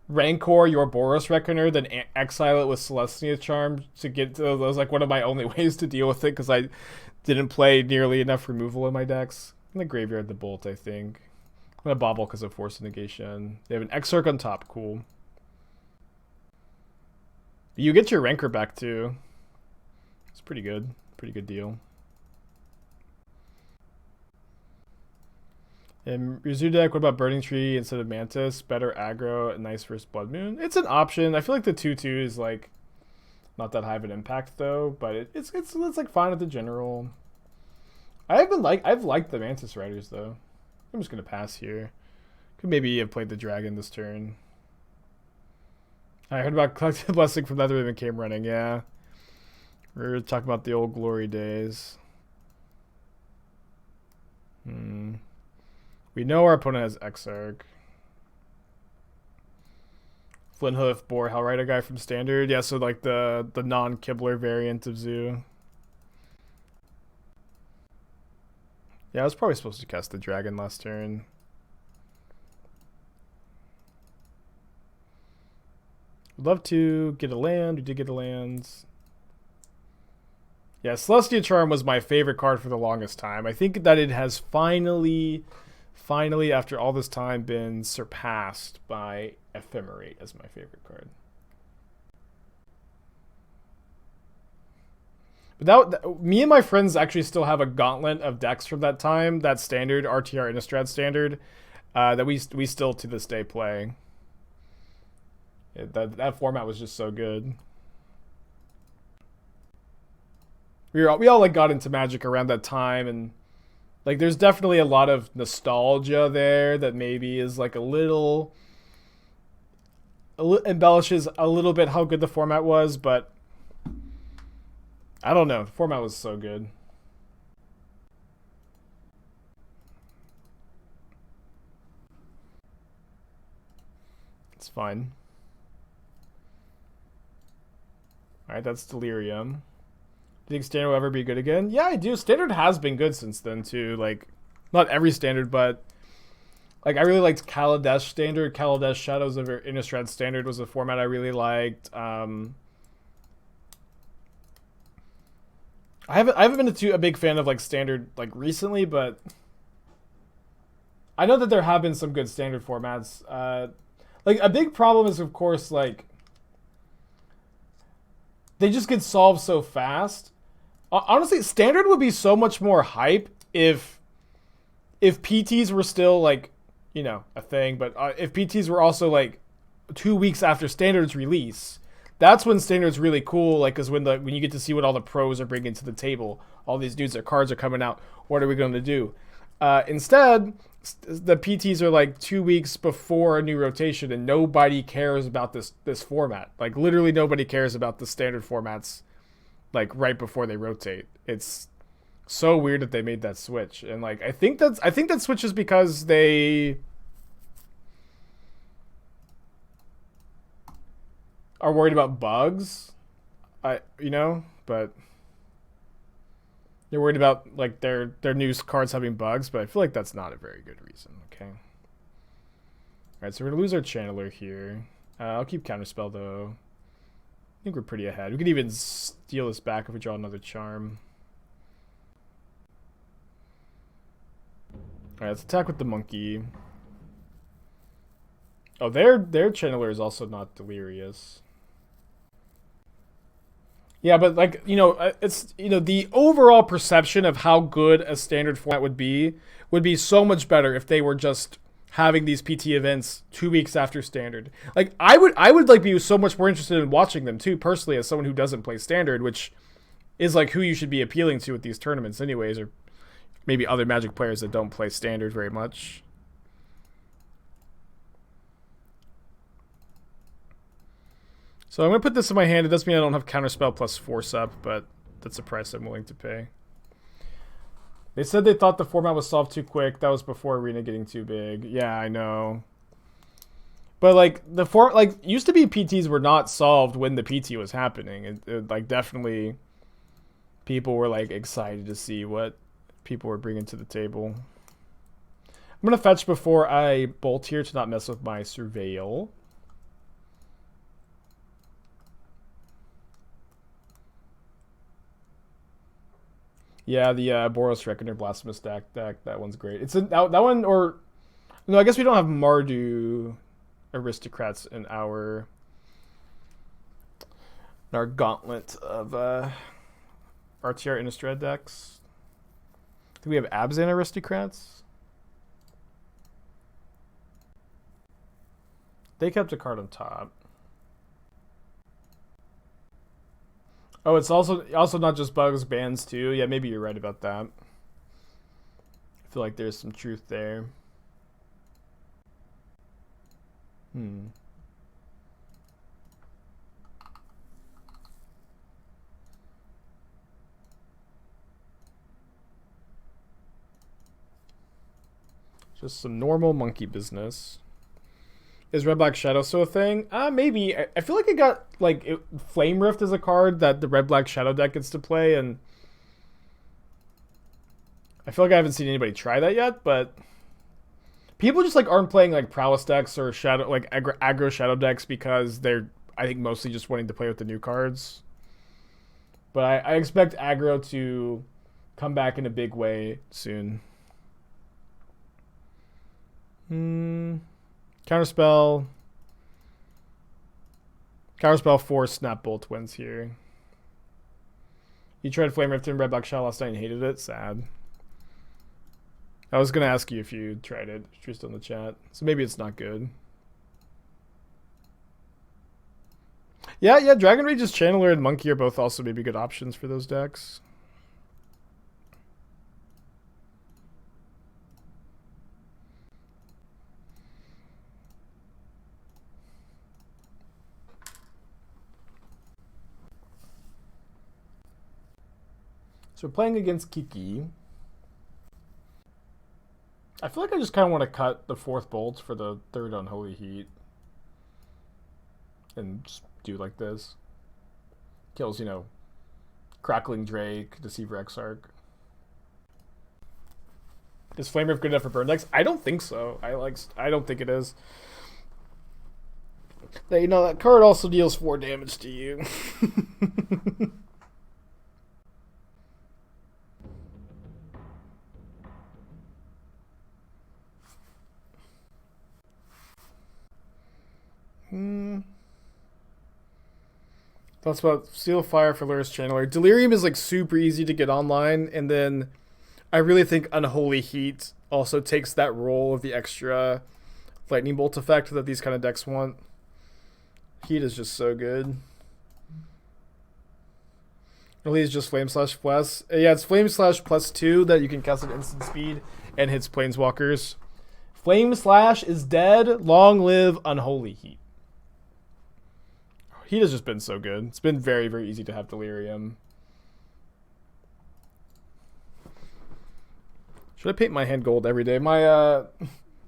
Speaker 1: Rancor your Boros Reckoner, then exile it with Celestia Charm to get to. That was like one of my only ways to deal with it, because I didn't play nearly enough removal in my decks. In the graveyard, the Bolt, I think. I'm gonna Bauble because of Force of Negation. They have an Exarch on top, cool. You get your Rancor back too. It's pretty good. Pretty good deal. In your Zoo deck, what about Burning Tree instead of Mantis? Better aggro, nice versus Blood Moon. It's an option. I feel like the 2/2 is like not that high of an impact though, but it's like fine at the general. I've liked the Mantis Riders though. I'm just gonna pass here. Could maybe have played the Dragon this turn. I heard about Collective Blessing from Nether Ribbon came running, yeah. We're talking about the old glory days. We know our opponent has Exarch. Flinthoof, Boar, Hellrider guy from Standard. Yeah, so like the non-Kibler variant of Zoo. Yeah, I was probably supposed to cast the Dragon last turn. Would love to get a land. We did get a land. Yeah, Celestia Charm was my favorite card for the longest time. I think that it has finally, after all this time, been surpassed by Ephemerate as my favorite card. Me and my friends actually still have a gauntlet of decks from that time, that standard RTR Innistrad standard, that we still to this day play. That format was just so good. We all like got into Magic around that time, and like there's definitely a lot of nostalgia there that maybe is like a little embellishes a little bit how good the format was, but I don't know. The format was so good. It's fine. Alright, that's Delirium. Do you think Standard will ever be good again? Yeah, I do. Standard has been good since then, too. Like, not every Standard, but like I really liked Kaladesh Standard. Kaladesh Shadows of Innistrad Standard was a format I really liked. I haven't been a big fan of like Standard like recently, but I know that there have been some good Standard formats. Like a big problem is of course like they just get solved so fast. Honestly, Standard would be so much more hype if PTs were still like, you know, a thing, but if PTs were also like 2 weeks after Standard's release. That's when Standard's really cool, like, because when you get to see what all the pros are bringing to the table, all these dudes, their cards are coming out. What are we going to do? Instead, the PTs are like 2 weeks before a new rotation, and nobody cares about this format. Like, literally nobody cares about the Standard formats, like right before they rotate. It's so weird that they made that switch, and like I think that switch is because they are worried about bugs, but they're worried about like their new cards having bugs, but I feel like that's not a very good reason. Okay. All right, so we're gonna lose our Channeler here. I'll keep Counterspell though. I think we're pretty ahead. We could even steal this back if we draw another Charm. All right, let's attack with the Monkey. Oh, their Channeler is also not Delirious. Yeah, but like, you know, it's, you know, the overall perception of how good a Standard format would be so much better if they were just having these PT events 2 weeks after Standard. Like I would like be so much more interested in watching them too, personally, as someone who doesn't play Standard, which is like who you should be appealing to at these tournaments anyways, or maybe other Magic players that don't play Standard very much. So I'm going to put this in my hand. It doesn't mean I don't have Counterspell plus Force up, but that's a price I'm willing to pay. They said they thought the format was solved too quick. That was before Arena getting too big. Yeah, I know. But like used to be PTs were not solved when the PT was happening. It like definitely people were like excited to see what people were bringing to the table. I'm going to fetch before I bolt here to not mess with my Surveil. Yeah, the Boros Reckoner Blasphemous deck, that one's great. It's that one, or no, I guess we don't have Mardu Aristocrats in our gauntlet of RTR Innistrad decks. Do we have Abzan Aristocrats? They kept a card on top. Oh, it's also not just bugs, bans too. Yeah, maybe you're right about that. I feel like there's some truth there. Just some normal monkey business. Is Red Black Shadow still a thing? Maybe. I feel like it got like Flame Rift is a card that the Red Black Shadow deck gets to play, and I feel like I haven't seen anybody try that yet. But people just like aren't playing like Prowess decks or Shadow like aggro Shadow decks because they're, I think, mostly just wanting to play with the new cards. But I expect aggro to come back in a big way soon. Counterspell 4 Snap Bolt wins here. You tried Flame Rift and Red Buck Shot last night and hated it? Sad. I was going to ask you if you tried it, just on the chat. So maybe it's not good. Yeah, Dragon Rage's Channeler and Monkey are both also maybe good options for those decks. So we're playing against Kiki. I feel like I just kind of want to cut the 4th bolt for the 3rd Unholy Heat. And just do like this. Kills, you know, Crackling Drake, Deceiver Exarch. Is Flame Rift good enough for burn decks? I don't think so. I don't think it is. You know, that card also deals 4 damage to you. Thoughts about Seal of Fire for Lurrus Channeler. Delirium is like super easy to get online, and then I really think Unholy Heat also takes that role of the extra lightning bolt effect that these kind of decks want. Heat is just so good. Really, is just Flame Slash Plus. Yeah, it's Flame Slash +2 that you can cast at instant speed and hits Planeswalkers. Flame Slash is dead. Long live Unholy Heat. Heat has just been so good. It's been very, very easy to have Delirium. Should I paint my hand gold every day? My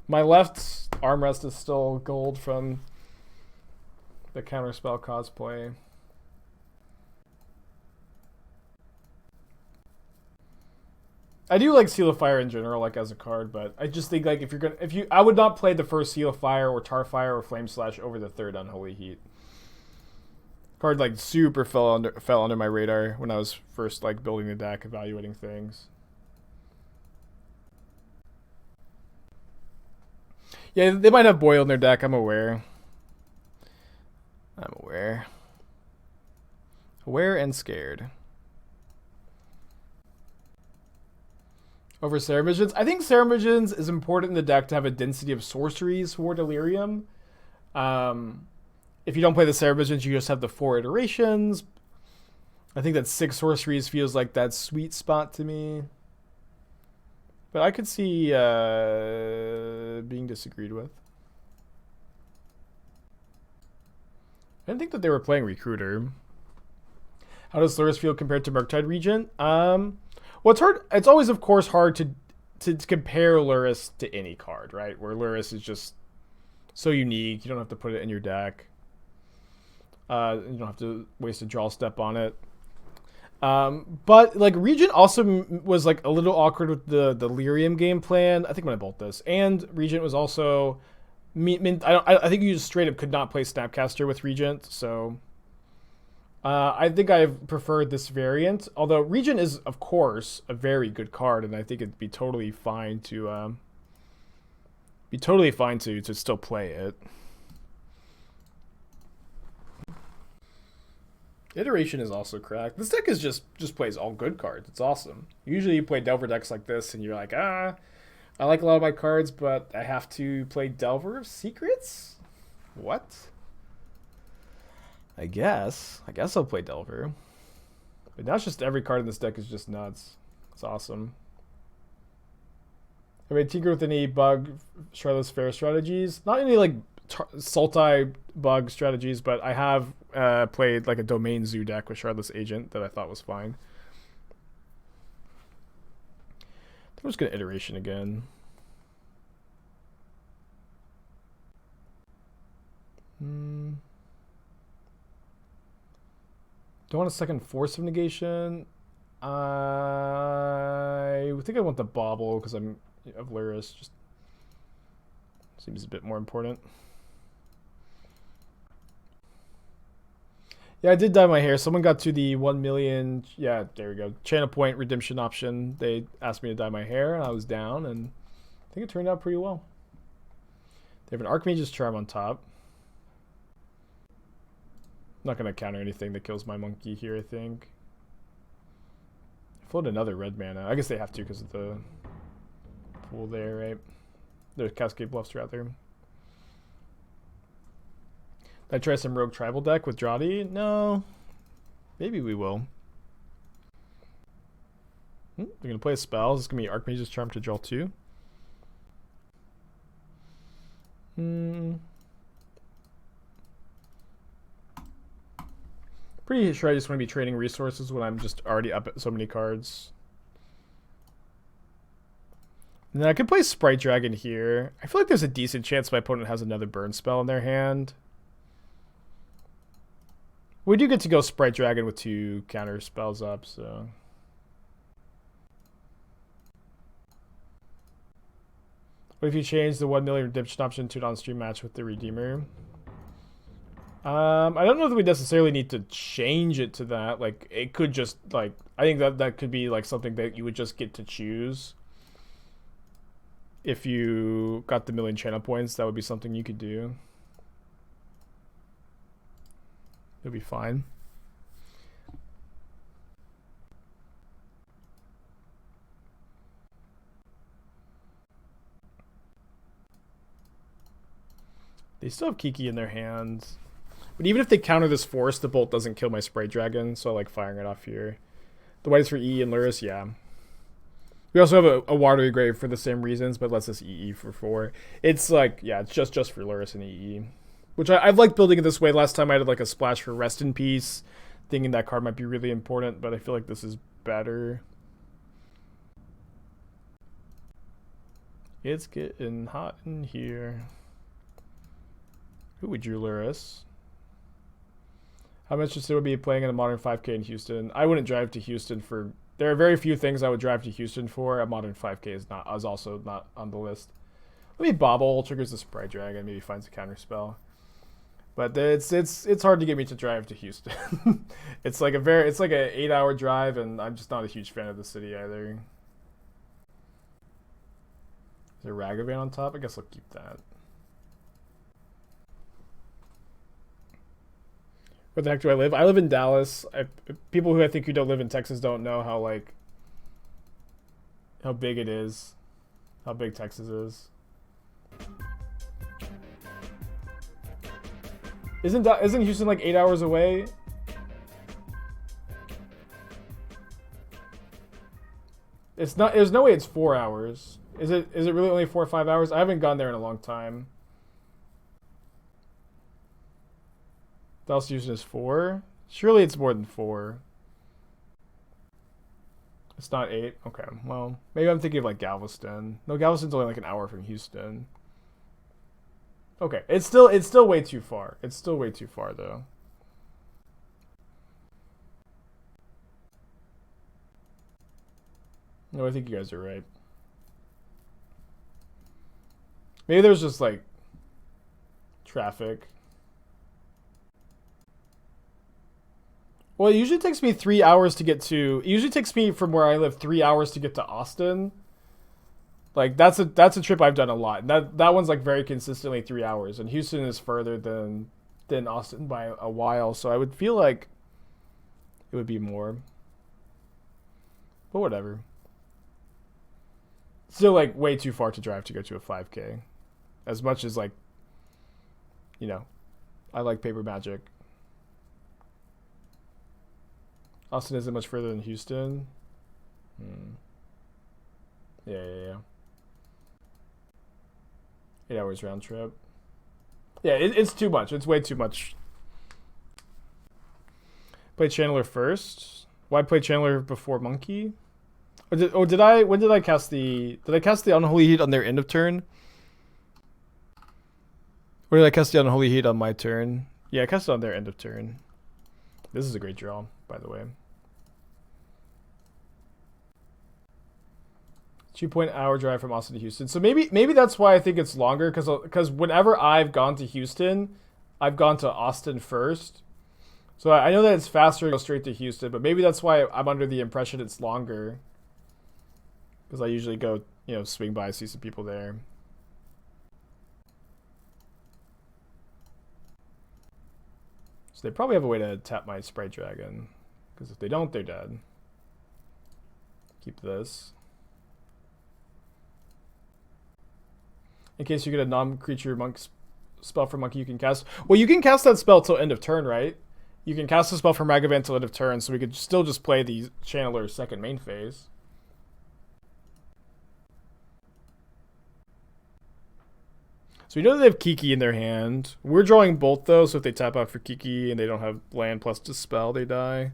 Speaker 1: my left armrest is still gold from the Counterspell cosplay. I do like Seal of Fire in general, like as a card, but I just think like I would not play the first Seal of Fire or Tarfire or Flame Slash over the 3rd Unholy Heat. Card like super fell under my radar when I was first like building the deck, evaluating things. Yeah, they might have Boyle in their deck. I'm aware. Aware and scared. Over Serum Visions. I think Serum Visions is important in the deck to have a density of sorceries for Delirium. If you don't play the Serum Visions, you just have the 4 iterations. I think that 6 sorceries feels like that sweet spot to me. But I could see being disagreed with. I didn't think that they were playing Recruiter. How does Lurrus feel compared to Murktide Regent? Well, it's hard. It's always, of course, hard to compare Lurrus to any card, right? Where Lurrus is just so unique. You don't have to put it in your deck. You don't have to waste a draw step on it. But like Regent also was like a little awkward with the Lyrium game plan. I think when I built this, and Regent was also. I think you just straight up could not play Snapcaster with Regent, so I think I've preferred this variant. Although Regent is, of course, a very good card, and I think it'd be totally fine to still play it. Iteration is also cracked. This deck is just plays all good cards. It's awesome. Usually you play Delver decks like this, and you're like, I like a lot of my cards, but I have to play Delver of Secrets? What? I guess I'll play Delver. But now it's just every card in this deck is just nuts. It's awesome. I mean, tinker with any bug Shardless Fair strategies. Not any like Sultai bug strategies, but I have played like a Domain Zoo deck with Shardless Agent that I thought was fine. I'm just going to Iteration again. Don't want a second Force of Negation. I think I want the Bauble because I'm of Lurrus. Just seems a bit more important. Yeah, I did dye my hair. Someone got to the 1 million. Yeah, there we go. Channel point redemption option. They asked me to dye my hair, and I was down, and I think it turned out pretty well. They have an Archmage's Charm on top. Not going to counter anything that kills my monkey here, I think. Float another red mana. I guess they have to because of the pool there, right? There's Cascade Bluffs rather. Did I try some Rogue Tribal deck with Draughty? No. Maybe we will. They're going to play a spell. This is going to be Archmage's Charm to draw 2. Pretty sure I just want to be trading resources when I'm just already up at so many cards. And then I could play Sprite Dragon here. I feel like there's a decent chance my opponent has another burn spell in their hand. We do get to go Sprite Dragon with 2 counter spells up, so... What if you change the 1 million redemption option to an on-stream match with the Redeemer? I don't know that we necessarily need to change it to that. Like, it could just, like... I think that could be, like, something that you would just get to choose. If you got the 1 million channel points, that would be something you could do. It'll be fine. They still have Kiki in their hands. But even if they counter this Force, the bolt doesn't kill my Sprite Dragon, so I like firing it off here. The white is for EE and Lurrus, yeah. We also have a Watery Grave for the same reasons, but lets us EE for 4. It's like, yeah, it's just for Lurrus and EE. Which I've liked building it this way. Last time I did like a splash for Rest in Peace, thinking that card might be really important, but I feel like this is better. It's getting hot in here. Ooh, we drew Lurrus. How much interested would be playing in a Modern 5K in Houston? I wouldn't drive to Houston for... There are very few things I would drive to Houston for. A Modern 5K is also not on the list. Let me Bauble, triggers the Sprite Dragon, maybe finds a counterspell. But it's hard to get me to drive to Houston. it's like an 8-hour drive, and I'm just not a huge fan of the city either. Is there Ragavan on top? I guess I'll keep that. Where the heck do I live? I live in Dallas. People who I think who don't live in Texas don't know how big it is, how big Texas is. Isn't Houston like 8 hours away? It's not. There's no way it's 4 hours. Is it really only 4 or 5 hours? I haven't gone there in a long time. Dallas Houston is 4? Surely it's more than 4. It's not 8? Okay, well, maybe I'm thinking of like Galveston. No, Galveston's only like an hour from Houston. Okay, it's still way too far. It's still way too far though. No, I think you guys are right. Maybe there's just like traffic. Well, it usually takes me 3 hours to get to... It usually takes me from where I live 3 hours to get to Austin. Like, that's a trip I've done a lot. That one's like very consistently 3 hours. And Houston is further than Austin by a while. So I would feel like it would be more. But whatever. Still like way too far to drive to go to a 5K. As much as like, you know, I like Paper Magic. Austin isn't much further than Houston. Yeah. 8 hours round trip. Yeah, it's too much. It's way too much. Play Chandler first. Why play Chandler before Monkey? When did I cast the Unholy Heat on their end of turn? Or did I cast the Unholy Heat on my turn? Yeah, I cast it on their end of turn. This is a great draw, by the way. 2-hour drive from Austin to Houston. So maybe that's why I think it's longer, because whenever I've gone to Houston, I've gone to Austin first. So I know that it's faster to go straight to Houston, but maybe that's why I'm under the impression it's longer. Because I usually go, swing by, see some people there. So they probably have a way to tap my Sprite Dragon. Because if they don't, they're dead. Keep this. In case you get a non-creature monk spell from monkey you can cast. Well, you can cast that spell till end of turn, right? You can cast a spell from Ragavan till end of turn, so we could still just play the Channeler's second main phase. So we know they have Kiki in their hand. We're drawing both, though, so if they tap out for Kiki and they don't have land plus Dispel, they die.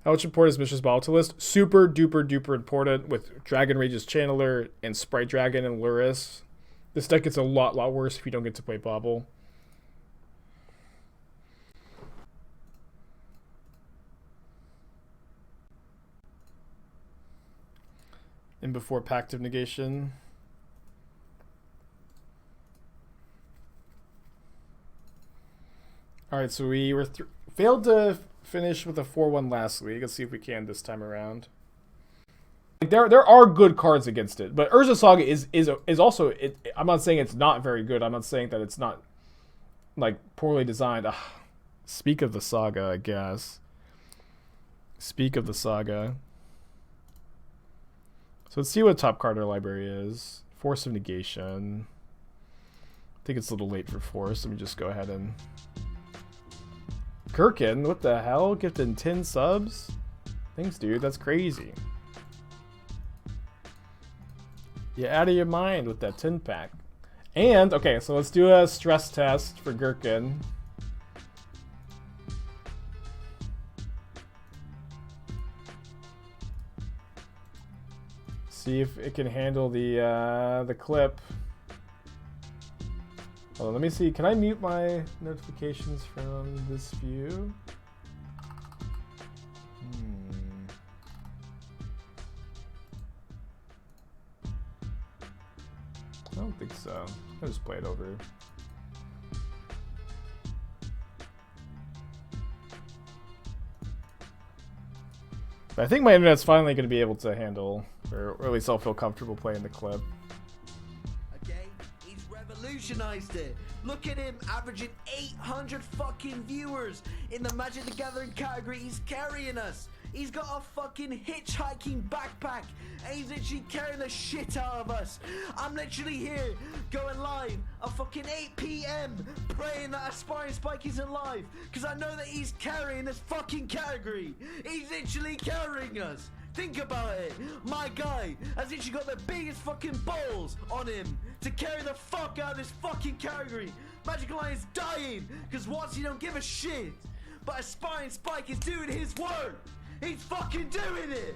Speaker 1: How much important is Mishra's Bauble to list? Super duper duper important with Dragon Rage's Channeler and Sprite Dragon and Lurrus. This deck gets a lot worse if you don't get to play Bauble. And before Pact of Negation. Alright, so we were failed to finish with a 4-1 last week. Let's see if we can this time around. Like there are good cards against it, but Urza Saga is also I'm not saying it's not very good. I'm not saying that it's not like poorly designed. Speak of the saga, I guess. Speak of the saga. So let's see what top card our library is. Force of Negation. I think it's a little late for Force. Let me just go ahead and... Kirkin, what the hell? Gifted 10 subs? Thanks, dude. That's crazy. You're out of your mind with that 10 pack. And, okay, so let's do a stress test for Gherkin. See if it can handle the clip. Hold on, let me see. Can I mute my notifications from this view? I don't think so. I'll just play it over. But I think my internet's finally going to be able to handle, or at least I'll feel comfortable playing the clip.
Speaker 2: Okay, he's revolutionized it. Look at him, averaging 800 fucking viewers in the Magic the Gathering category. He's carrying us. He's got a fucking hitchhiking backpack, and he's literally carrying the shit out of us. I'm literally here, going live at fucking 8 PM, praying that Aspiring Spike isn't live, because I know that he's carrying this fucking category. He's literally carrying us. Think about it. My guy has literally got the biggest fucking balls on him to carry the fuck out of this fucking category. Magic Lion's dying, because once he don't give a shit. But Aspiring Spike is doing his work. He's fucking doing it!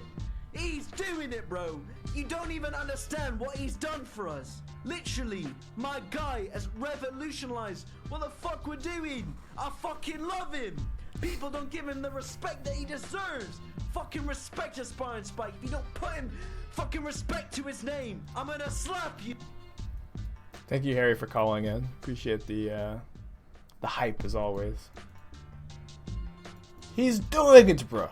Speaker 2: He's doing it, bro! You don't even understand what he's done for us. Literally, my guy has revolutionized what the fuck we're doing. I fucking love him. People don't give him the respect that he deserves. Fucking respect Aspiring Spike. If you don't put him fucking respect to his name, I'm gonna slap you.
Speaker 1: Thank you, Harry, for calling in. Appreciate the hype as always. He's doing it, bro.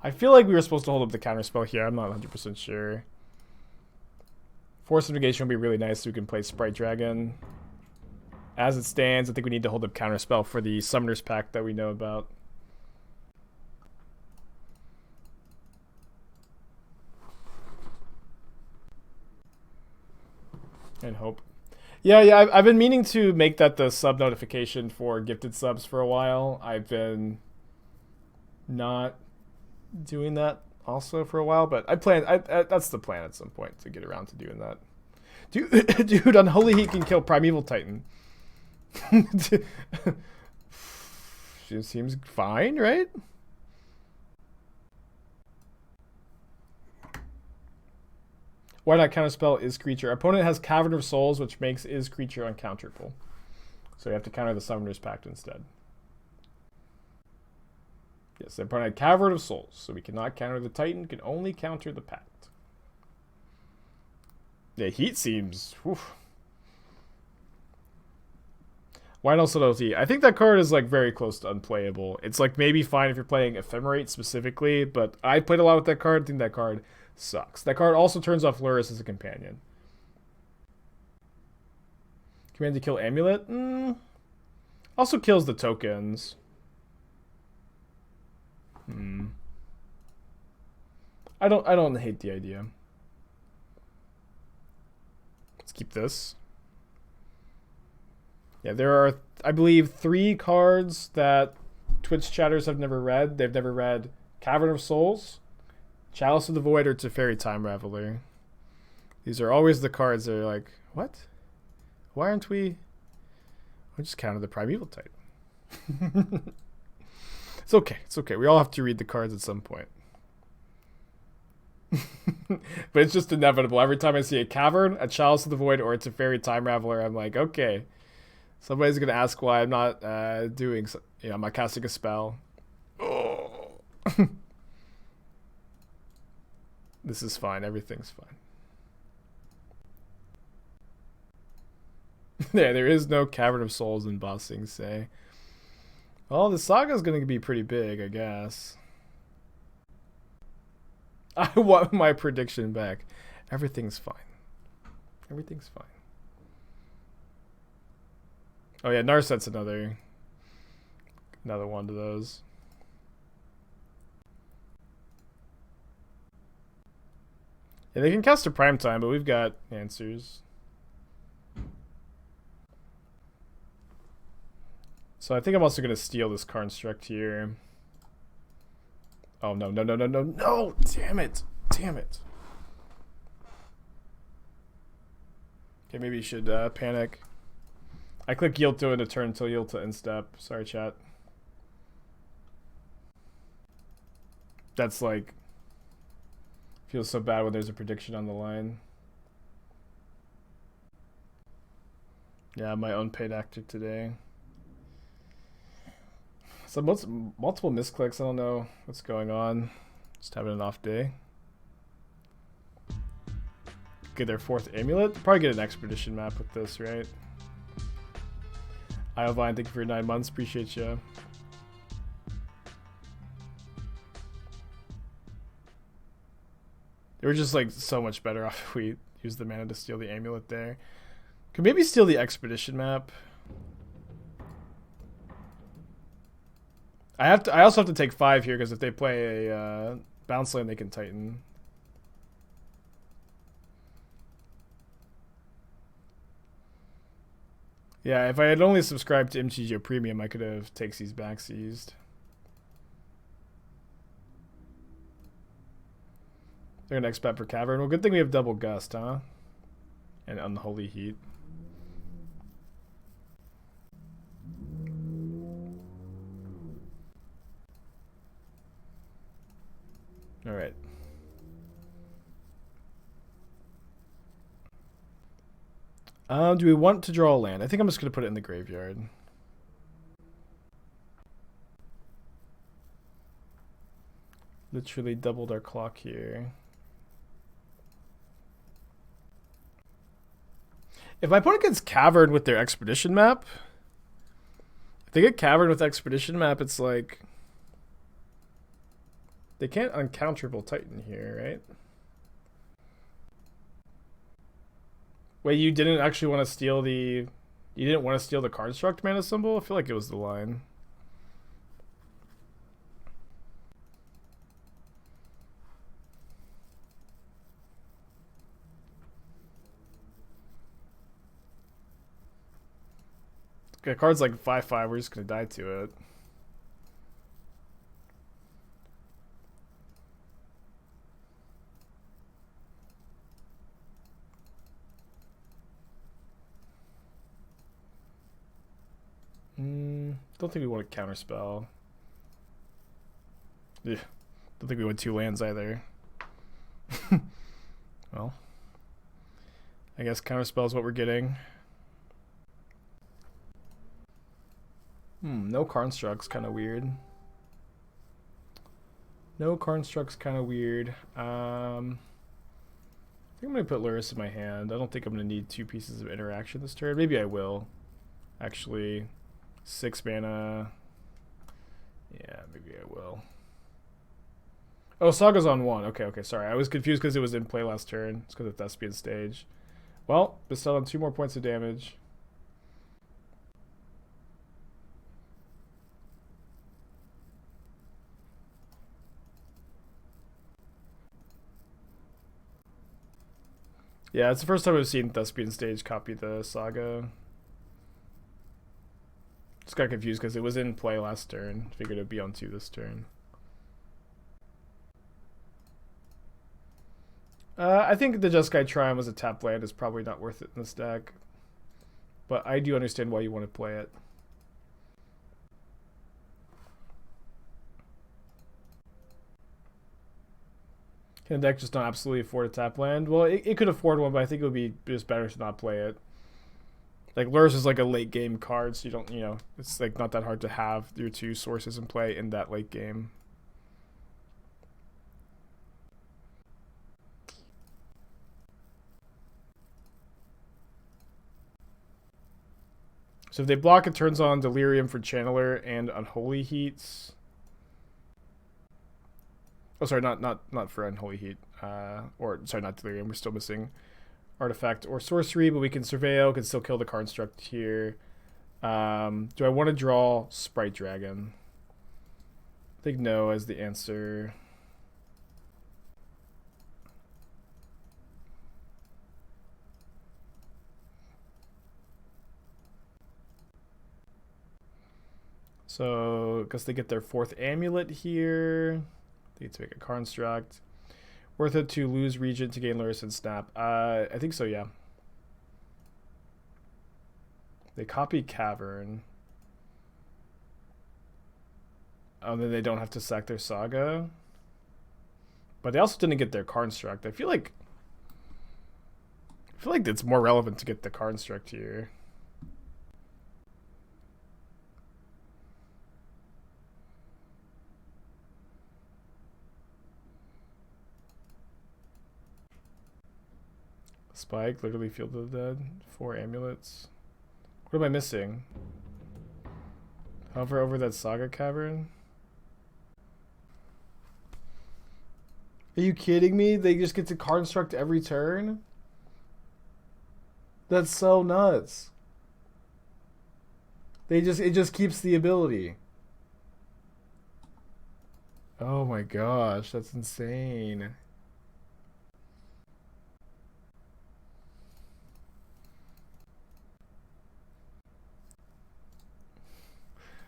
Speaker 1: I feel like we were supposed to hold up the counterspell here. I'm not 100% sure. Force of Negation would be really nice so we can play Sprite Dragon. As it stands, I think we need to hold up counterspell for the Summoner's Pact that we know about. And hope. Yeah, I've been meaning to make that the sub notification for gifted subs for a while. I've been not doing that also for a while, but that's the plan at some point, to get around to doing that. Dude, Unholy Heat can kill Primeval Titan. Seems fine, right? Why not counterspell is creature? Opponent has Cavern of Souls, which makes is creature uncounterable. So you have to counter the Summoner's Pact instead. Yes, the opponent had Cavern of Souls, so we cannot counter the Titan, can only counter the Pact. Yeah, Heat seems... Whew. Why no Subtlety? I think that card is like very close to unplayable. It's like maybe fine if you're playing Ephemerate specifically, but I played a lot with that card. I think that card sucks. That card also turns off Lurrus as a companion. Command to kill Amulet. Also kills the tokens. I don't hate the idea. Let's keep this. Yeah, there are, I believe, 3 cards that Twitch chatters have never read. They've never read Cavern of Souls, Chalice of the Void, or Teferi Time Raveler. These are always the cards that are like, what? Why aren't we? I just counted the Primeval type. It's okay. It's okay. We all have to read the cards at some point. But it's just inevitable. Every time I see a Cavern, a Chalice of the Void, or a Teferi Time Raveler, I'm like, okay. Somebody's going to ask why I'm not doing... I'm not casting a spell. Oh. This is fine. Everything's fine. There is no Cavern of Souls in Bossing Say. Well, the saga is going to be pretty big, I guess. I want my prediction back. Everything's fine. Everything's fine. Oh yeah, Narset's another one of those. Yeah, they can cast a prime time, but we've got answers. So I think I'm also gonna steal this construct here. Oh no, no, no, no, no, no! Damn it! Damn it. Okay, maybe you should panic. I click yield to in a turn until yield to instep. Sorry, chat. That's like... feels so bad when there's a prediction on the line. Yeah, my own paid actor today. So multiple misclicks. I don't know what's going on. Just having an off day. Get their 4th amulet. Probably get an expedition map with this, right? Iovine, thank you for your 9 months. Appreciate you. They were just like so much better off if we used the mana to steal the amulet there. Could maybe steal the expedition map. I also have to take 5 here because if they play a bounce land, they can Titan. Yeah, if I had only subscribed to MTGO Premium, I could have takesies backsies. They're gonna expect for Cavern. Well, good thing we have double Gust, huh? And Unholy Heat. All right. Do we want to draw a land? I think I'm just going to put it in the graveyard. Literally doubled our clock here. If my opponent gets Cavern with their Expedition map, if they get Cavern with Expedition map, it's like... they can't uncounterable Titan here, right? Wait, you didn't actually want to steal the... you didn't want to steal the Construct mana symbol? I feel like it was the line. Okay, card's like 5/5, we're just gonna die to it. Don't think we want to counterspell. Yeah, don't think we want 2 lands either. Well, I guess counterspell is what we're getting. No constructs, kind of weird. No constructs, kind of weird. I think I'm gonna put Lurrus in my hand. I don't think I'm gonna need 2 pieces of interaction this turn. Maybe I will. Actually, 6 mana. Yeah, maybe I will. Oh, Saga's on 1. Okay, okay, sorry. I was confused because it was in play last turn. It's because of Thespian stage. Well, just still on 2 more points of damage. Yeah, it's the first time I've seen Thespian Stage copy the Saga. Just got confused because it was in play last turn. Figured it'd be on 2 this turn. I think the Jeskai Triumph as a tap land is probably not worth it in this deck. But I do understand why you want to play it. Can the deck just not absolutely afford a tap land? Well, it could afford one, but I think it would be just better to not play it. Like, Lurrus is like a late game card, so you don't, it's like not that hard to have your 2 sources in play in that late game. So if they block, it turns on Delirium for Channeler and Unholy Heats. Oh, sorry, not for Unholy Heat. Or, sorry, not Delirium. We're still missing Artifact or Sorcery, but we can Surveil, can still kill the Construct here. Do I want to draw Sprite Dragon? I think no as the answer. So, I guess they get their 4th Amulet here. They get to make a Construct. Worth it to lose Regent to gain Lurrus and Snap? I think so, yeah. They copy Cavern. Oh, then they don't have to sack their Saga. But they also didn't get their Construct. I feel like it's more relevant to get the Construct here. Spike, literally Field of the Dead. 4 amulets. What am I missing? Hover over that Saga Cavern? Are you kidding me? They just get to Construct every turn? That's so nuts. It just keeps the ability. Oh my gosh, that's insane.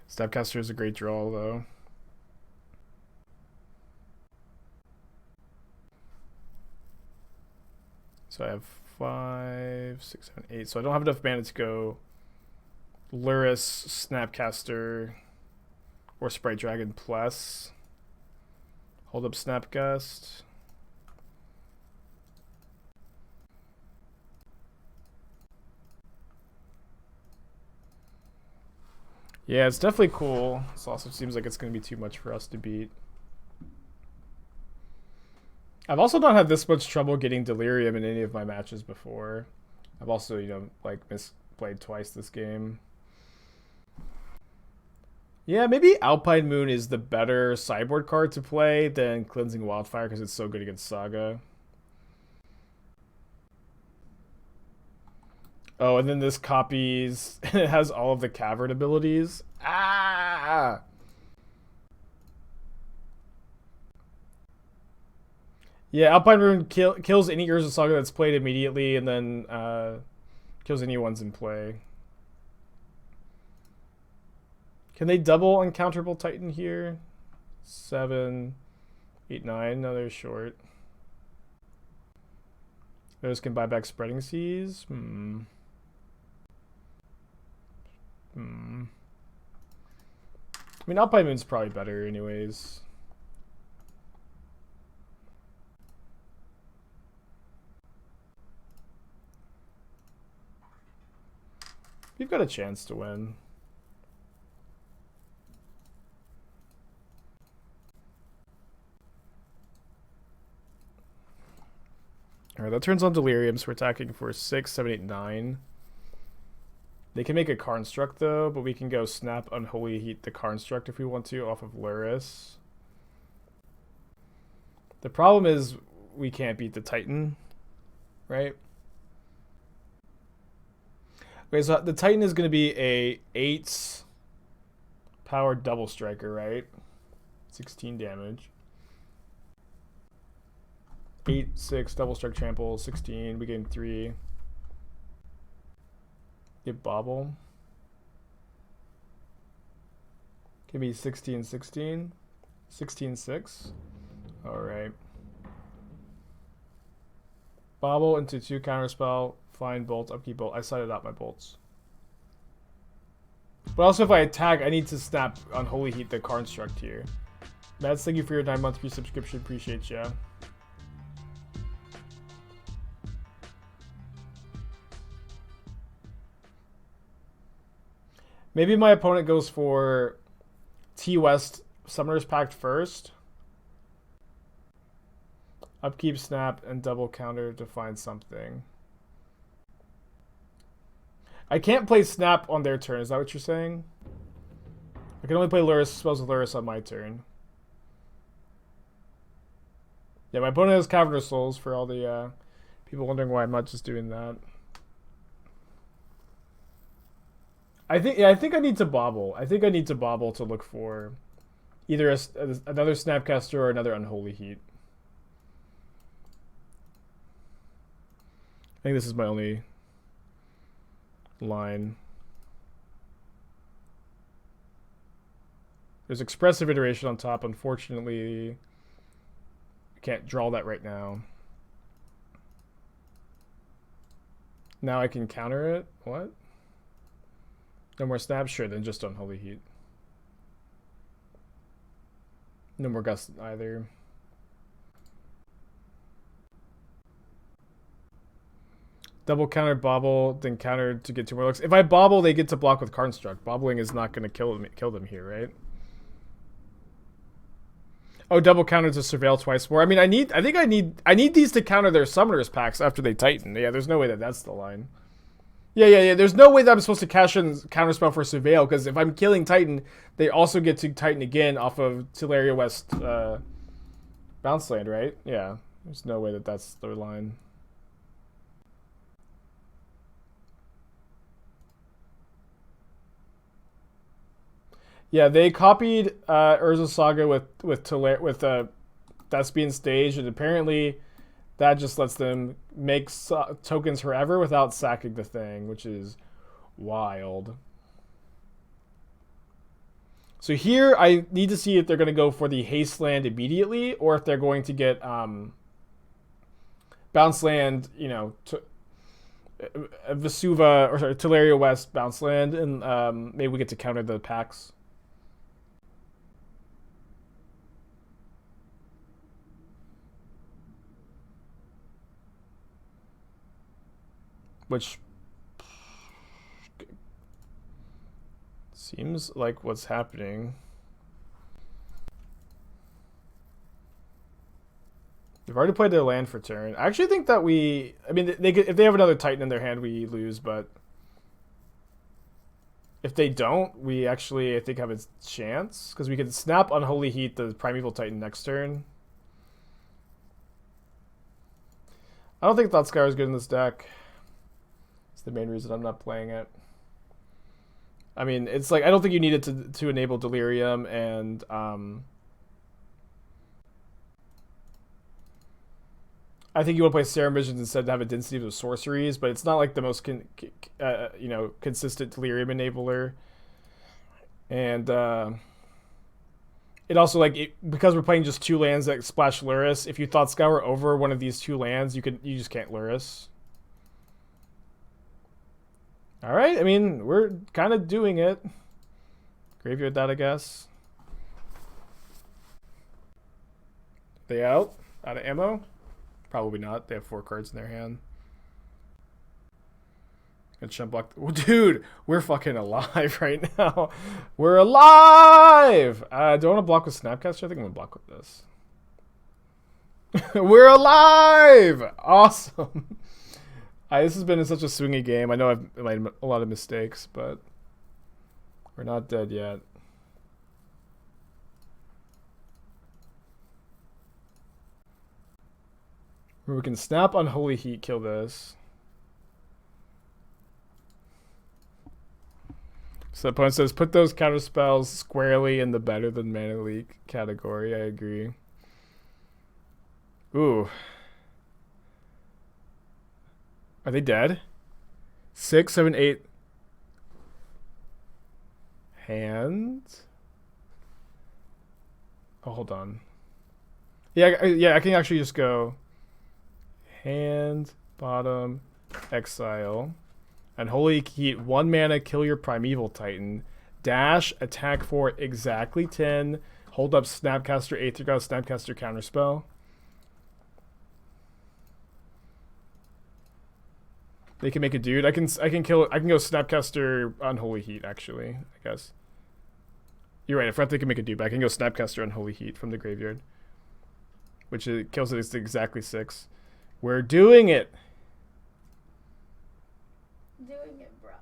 Speaker 1: Snapcaster is a great draw, though. So I have 5, 6, 7, 8. So I don't have enough mana to go Lurrus, Snapcaster, or Sprite Dragon plus. Hold up Snapgust. Yeah, it's definitely cool. This also seems like it's going to be too much for us to beat. I've also not had this much trouble getting Delirium in any of my matches before. I've also, like misplayed twice this game. Yeah, maybe Alpine Moon is the better sideboard card to play than Cleansing Wildfire because it's so good against Saga. Oh, and then this copies, it has all of the Cavern abilities. Ah! Yeah, Alpine Rune kills any Urza Saga that's played immediately, and then kills any ones in play. Can they double Uncounterable Titan here? 7, 8, 9. No, they're short. Those can buy back Spreading Seas. I mean, Alpine Moon's probably better anyways. We've got a chance to win. Alright, that turns on Delirium, so we're attacking for 6, 7, 8, 9. They can make a Construct though, but we can go Snap Unholy Heat the Construct if we want to off of Lurrus. The problem is we can't beat the Titan, right? Okay, so the Titan is going to be a 8 power double striker, right? 16 damage. 8, 6, double strike trample, 16. We gain 3. Get Bauble. Give me 16, 16. 16, 6. Alright. Bauble into 2 counterspell. Find bolt, upkeep bolt. I cited out my bolts. But also if I attack, I need to snap Unholy Heat the construct here. Mads, thank you for your 9-month free subscription. Appreciate ya. Maybe my opponent goes for T-West Summoner's Pact first. Upkeep, snap, and double counter to find something. I can't play snap on their turn. Is that what you're saying? I can only play Lurrus spells with Lurrus on my turn. Yeah, my opponent has Cavernous Souls for all the people wondering why I'm not just doing that. I think I need to Bauble. I think I need to Bauble to look for either another Snapcaster or another Unholy Heat. I think this is my only line. There's Expressive Iteration on top. Unfortunately, I can't draw that right now. Now I can counter it. What? No more snaps? Sure, then just Unholy Heat. No more Gust either. Double counter Bauble, then counter to get 2 more looks. If I Bauble, they get to block with Construct. Bobbling is not going to kill them here, right? Oh, double counter to Surveil twice more. I mean, I need these to counter their Summoner's Packs after they Titan. Yeah, there's no way that that's the line. Yeah. There's no way that I'm supposed to cash in Counterspell for Surveil, because if I'm killing Titan, they also get to Titan again off of Teleria West Bounce Land, right? Yeah, there's no way that that's their line. Yeah, they copied Urza Saga with Thespian Stage, and apparently that just lets them make tokens forever without sacking the thing, which is wild. So here I need to see if they're going to go for the haste land immediately, or if they're going to get bounce land, you know, Vesuva, or sorry, Teleria West bounce land, and maybe we get to counter the packs. Which seems like what's happening. We've already played their land for turn. I actually think that I mean, if they have another Titan in their hand, we lose, but if they don't, we actually, I think, have a chance, because we could snap Unholy Heat the Primeval Titan next turn. I don't think Thoughtscour is good in this deck. The main reason I'm not playing it. I mean, it's like I don't think you need it to enable Delirium, and I think you want to play Serum Visions instead to have a density of sorceries, but it's not like the most consistent Delirium enabler. And it also, like, because we're playing just 2 lands that splash Lurrus, if you thought Scour over one of these 2 lands, you just can't Lurrus. All right, I mean, we're kind of doing it. Graveyard that, I guess. They out of ammo? Probably not. They have 4 cards in their hand. And Chump block. Oh, dude, we're fucking alive right now. We're alive! Do I want to block with Snapcaster? I think I'm going to block with this. We're alive! Awesome. This has been such a swingy game. I know I've made a lot of mistakes, but we're not dead yet. We can snap Unholy Heat, kill this. So the opponent says, put those counter spells squarely in the better than Mana Leak category. I agree. Ooh. Are they dead? 6, 7, 8. Hands. Oh, hold on. Yeah, I can actually just go hand, bottom, exile, Unholy Heat, 1 mana, kill your Primeval Titan, dash, attack for exactly 10, hold up Snapcaster, Aether Gust, Snapcaster, Counterspell. They can make a dude. I can go Snapcaster, Unholy Heat, actually, I guess. You're right, I forgot they can make a dude, but I can go Snapcaster, Unholy Heat from the graveyard. Which it kills it, it's exactly 6. We're doing it!
Speaker 3: Doing it, bro.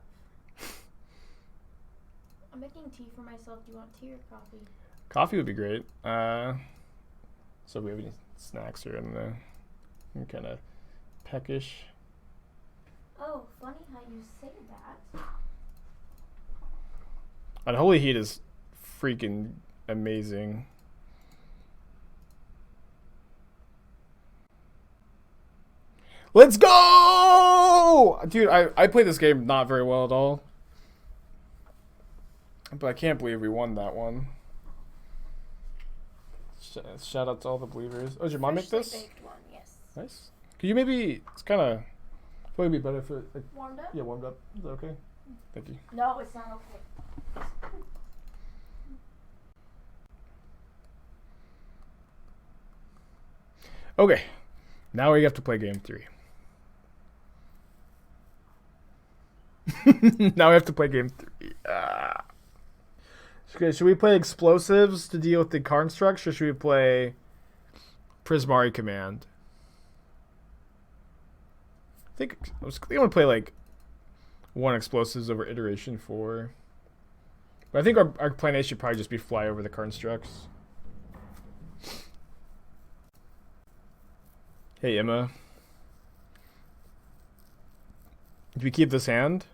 Speaker 3: I'm making tea for myself. Do you want tea or coffee?
Speaker 1: Coffee would be great. So we have any snacks here in the... I'm kind of peckish.
Speaker 3: Oh, funny how you say that.
Speaker 1: Unholy Heat is freaking amazing. Let's go! Dude, I played this game not very well at all. But I can't believe we won that one. Shout out to all the believers. Oh, did your mom make this?
Speaker 3: Baked one, yes.
Speaker 1: Nice. Could you maybe... It's kind of... Probably be better if it...
Speaker 3: Warmed up?
Speaker 1: Yeah, warmed up. Is that okay? Thank you.
Speaker 3: No, it's not okay.
Speaker 1: Okay. Now we have to play game 3. Now we have to play game 3. Okay, should we play explosives to deal with the constructs, or should we play Prismari Command? I think I want to play like 1 explosives over iteration 4. But I think our plan A should probably just be fly over the constructs. Hey Emma. Do we keep this hand?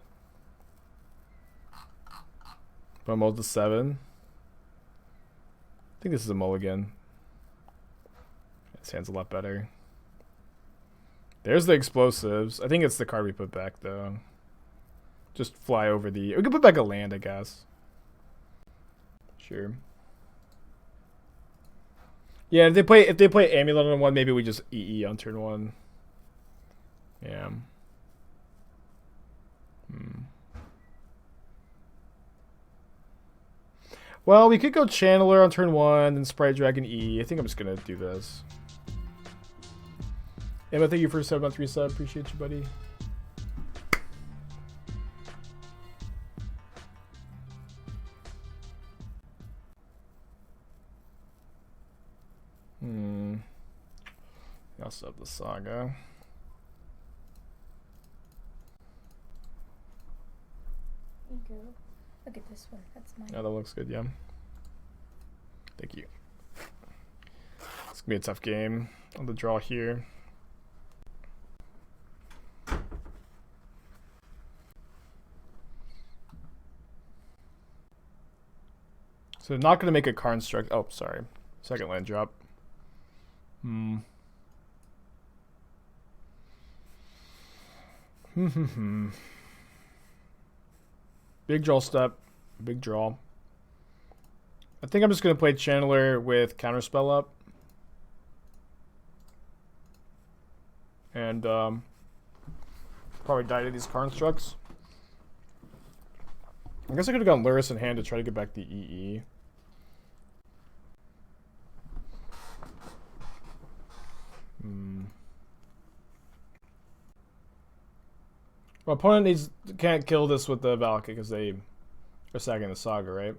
Speaker 1: Bumble to 7. I think this is a mulligan. This hand's a lot better. There's the explosives. I think it's the card we put back though. Just fly over the... We could put back a land, I guess. Sure. Yeah, if they play Amulet on 1, maybe we just EE on turn 1. Yeah. Well, we could go Channeler on turn 1 and Sprite Dragon E. I think I'm just gonna do this. Emma, thank you for 7-month resub. Appreciate you, buddy. I also have the Saga.
Speaker 3: You go. Look at this one. That's mine.
Speaker 1: Yeah, that looks good, yeah. Thank you. It's gonna be a tough game on the draw here. So they're not gonna make a construct. Oh, sorry. Second land drop. Big draw step. Big draw. I think I'm just going to play Channeler with Counterspell up. And probably die to these constructs. I guess I could have gone Lurrus in hand to try to get back the EE. My opponent can't kill this with the Valak because they are sagging the Saga, right?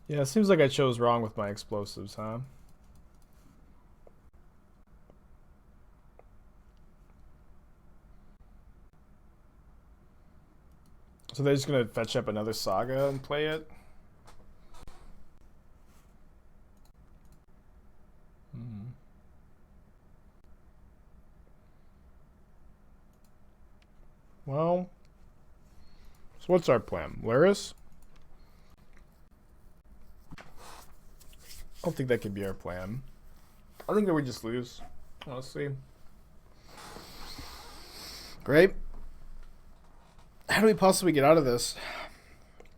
Speaker 1: Yeah, it seems like I chose wrong with my explosives, huh? So they're just gonna fetch up another Saga and play it? Well, so what's our plan? Lurrus? don't think that could be our plan. I think that we just lose, honestly. Great. How do we possibly get out of this?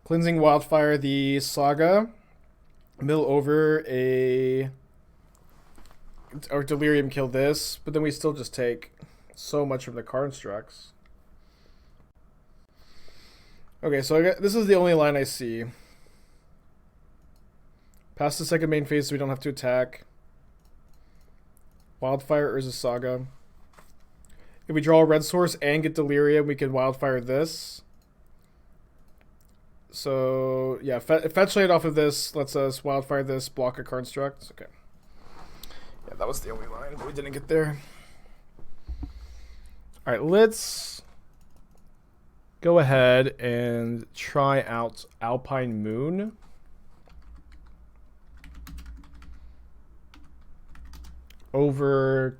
Speaker 1: Cleansing Wildfire, the Saga. Mill over a... Or Delirium kill this, but then we still just take so much from the constructs. Okay, so this is the only line I see. Past the second main phase so we don't have to attack. Wildfire Urza Saga. If we draw a red source and get Delirium, we can Wildfire this. So, yeah, fetch light off of this lets us Wildfire this, block a construct. Okay. Yeah, that was the only line, but we didn't get there. Alright, let's go ahead and try out Alpine Moon. Over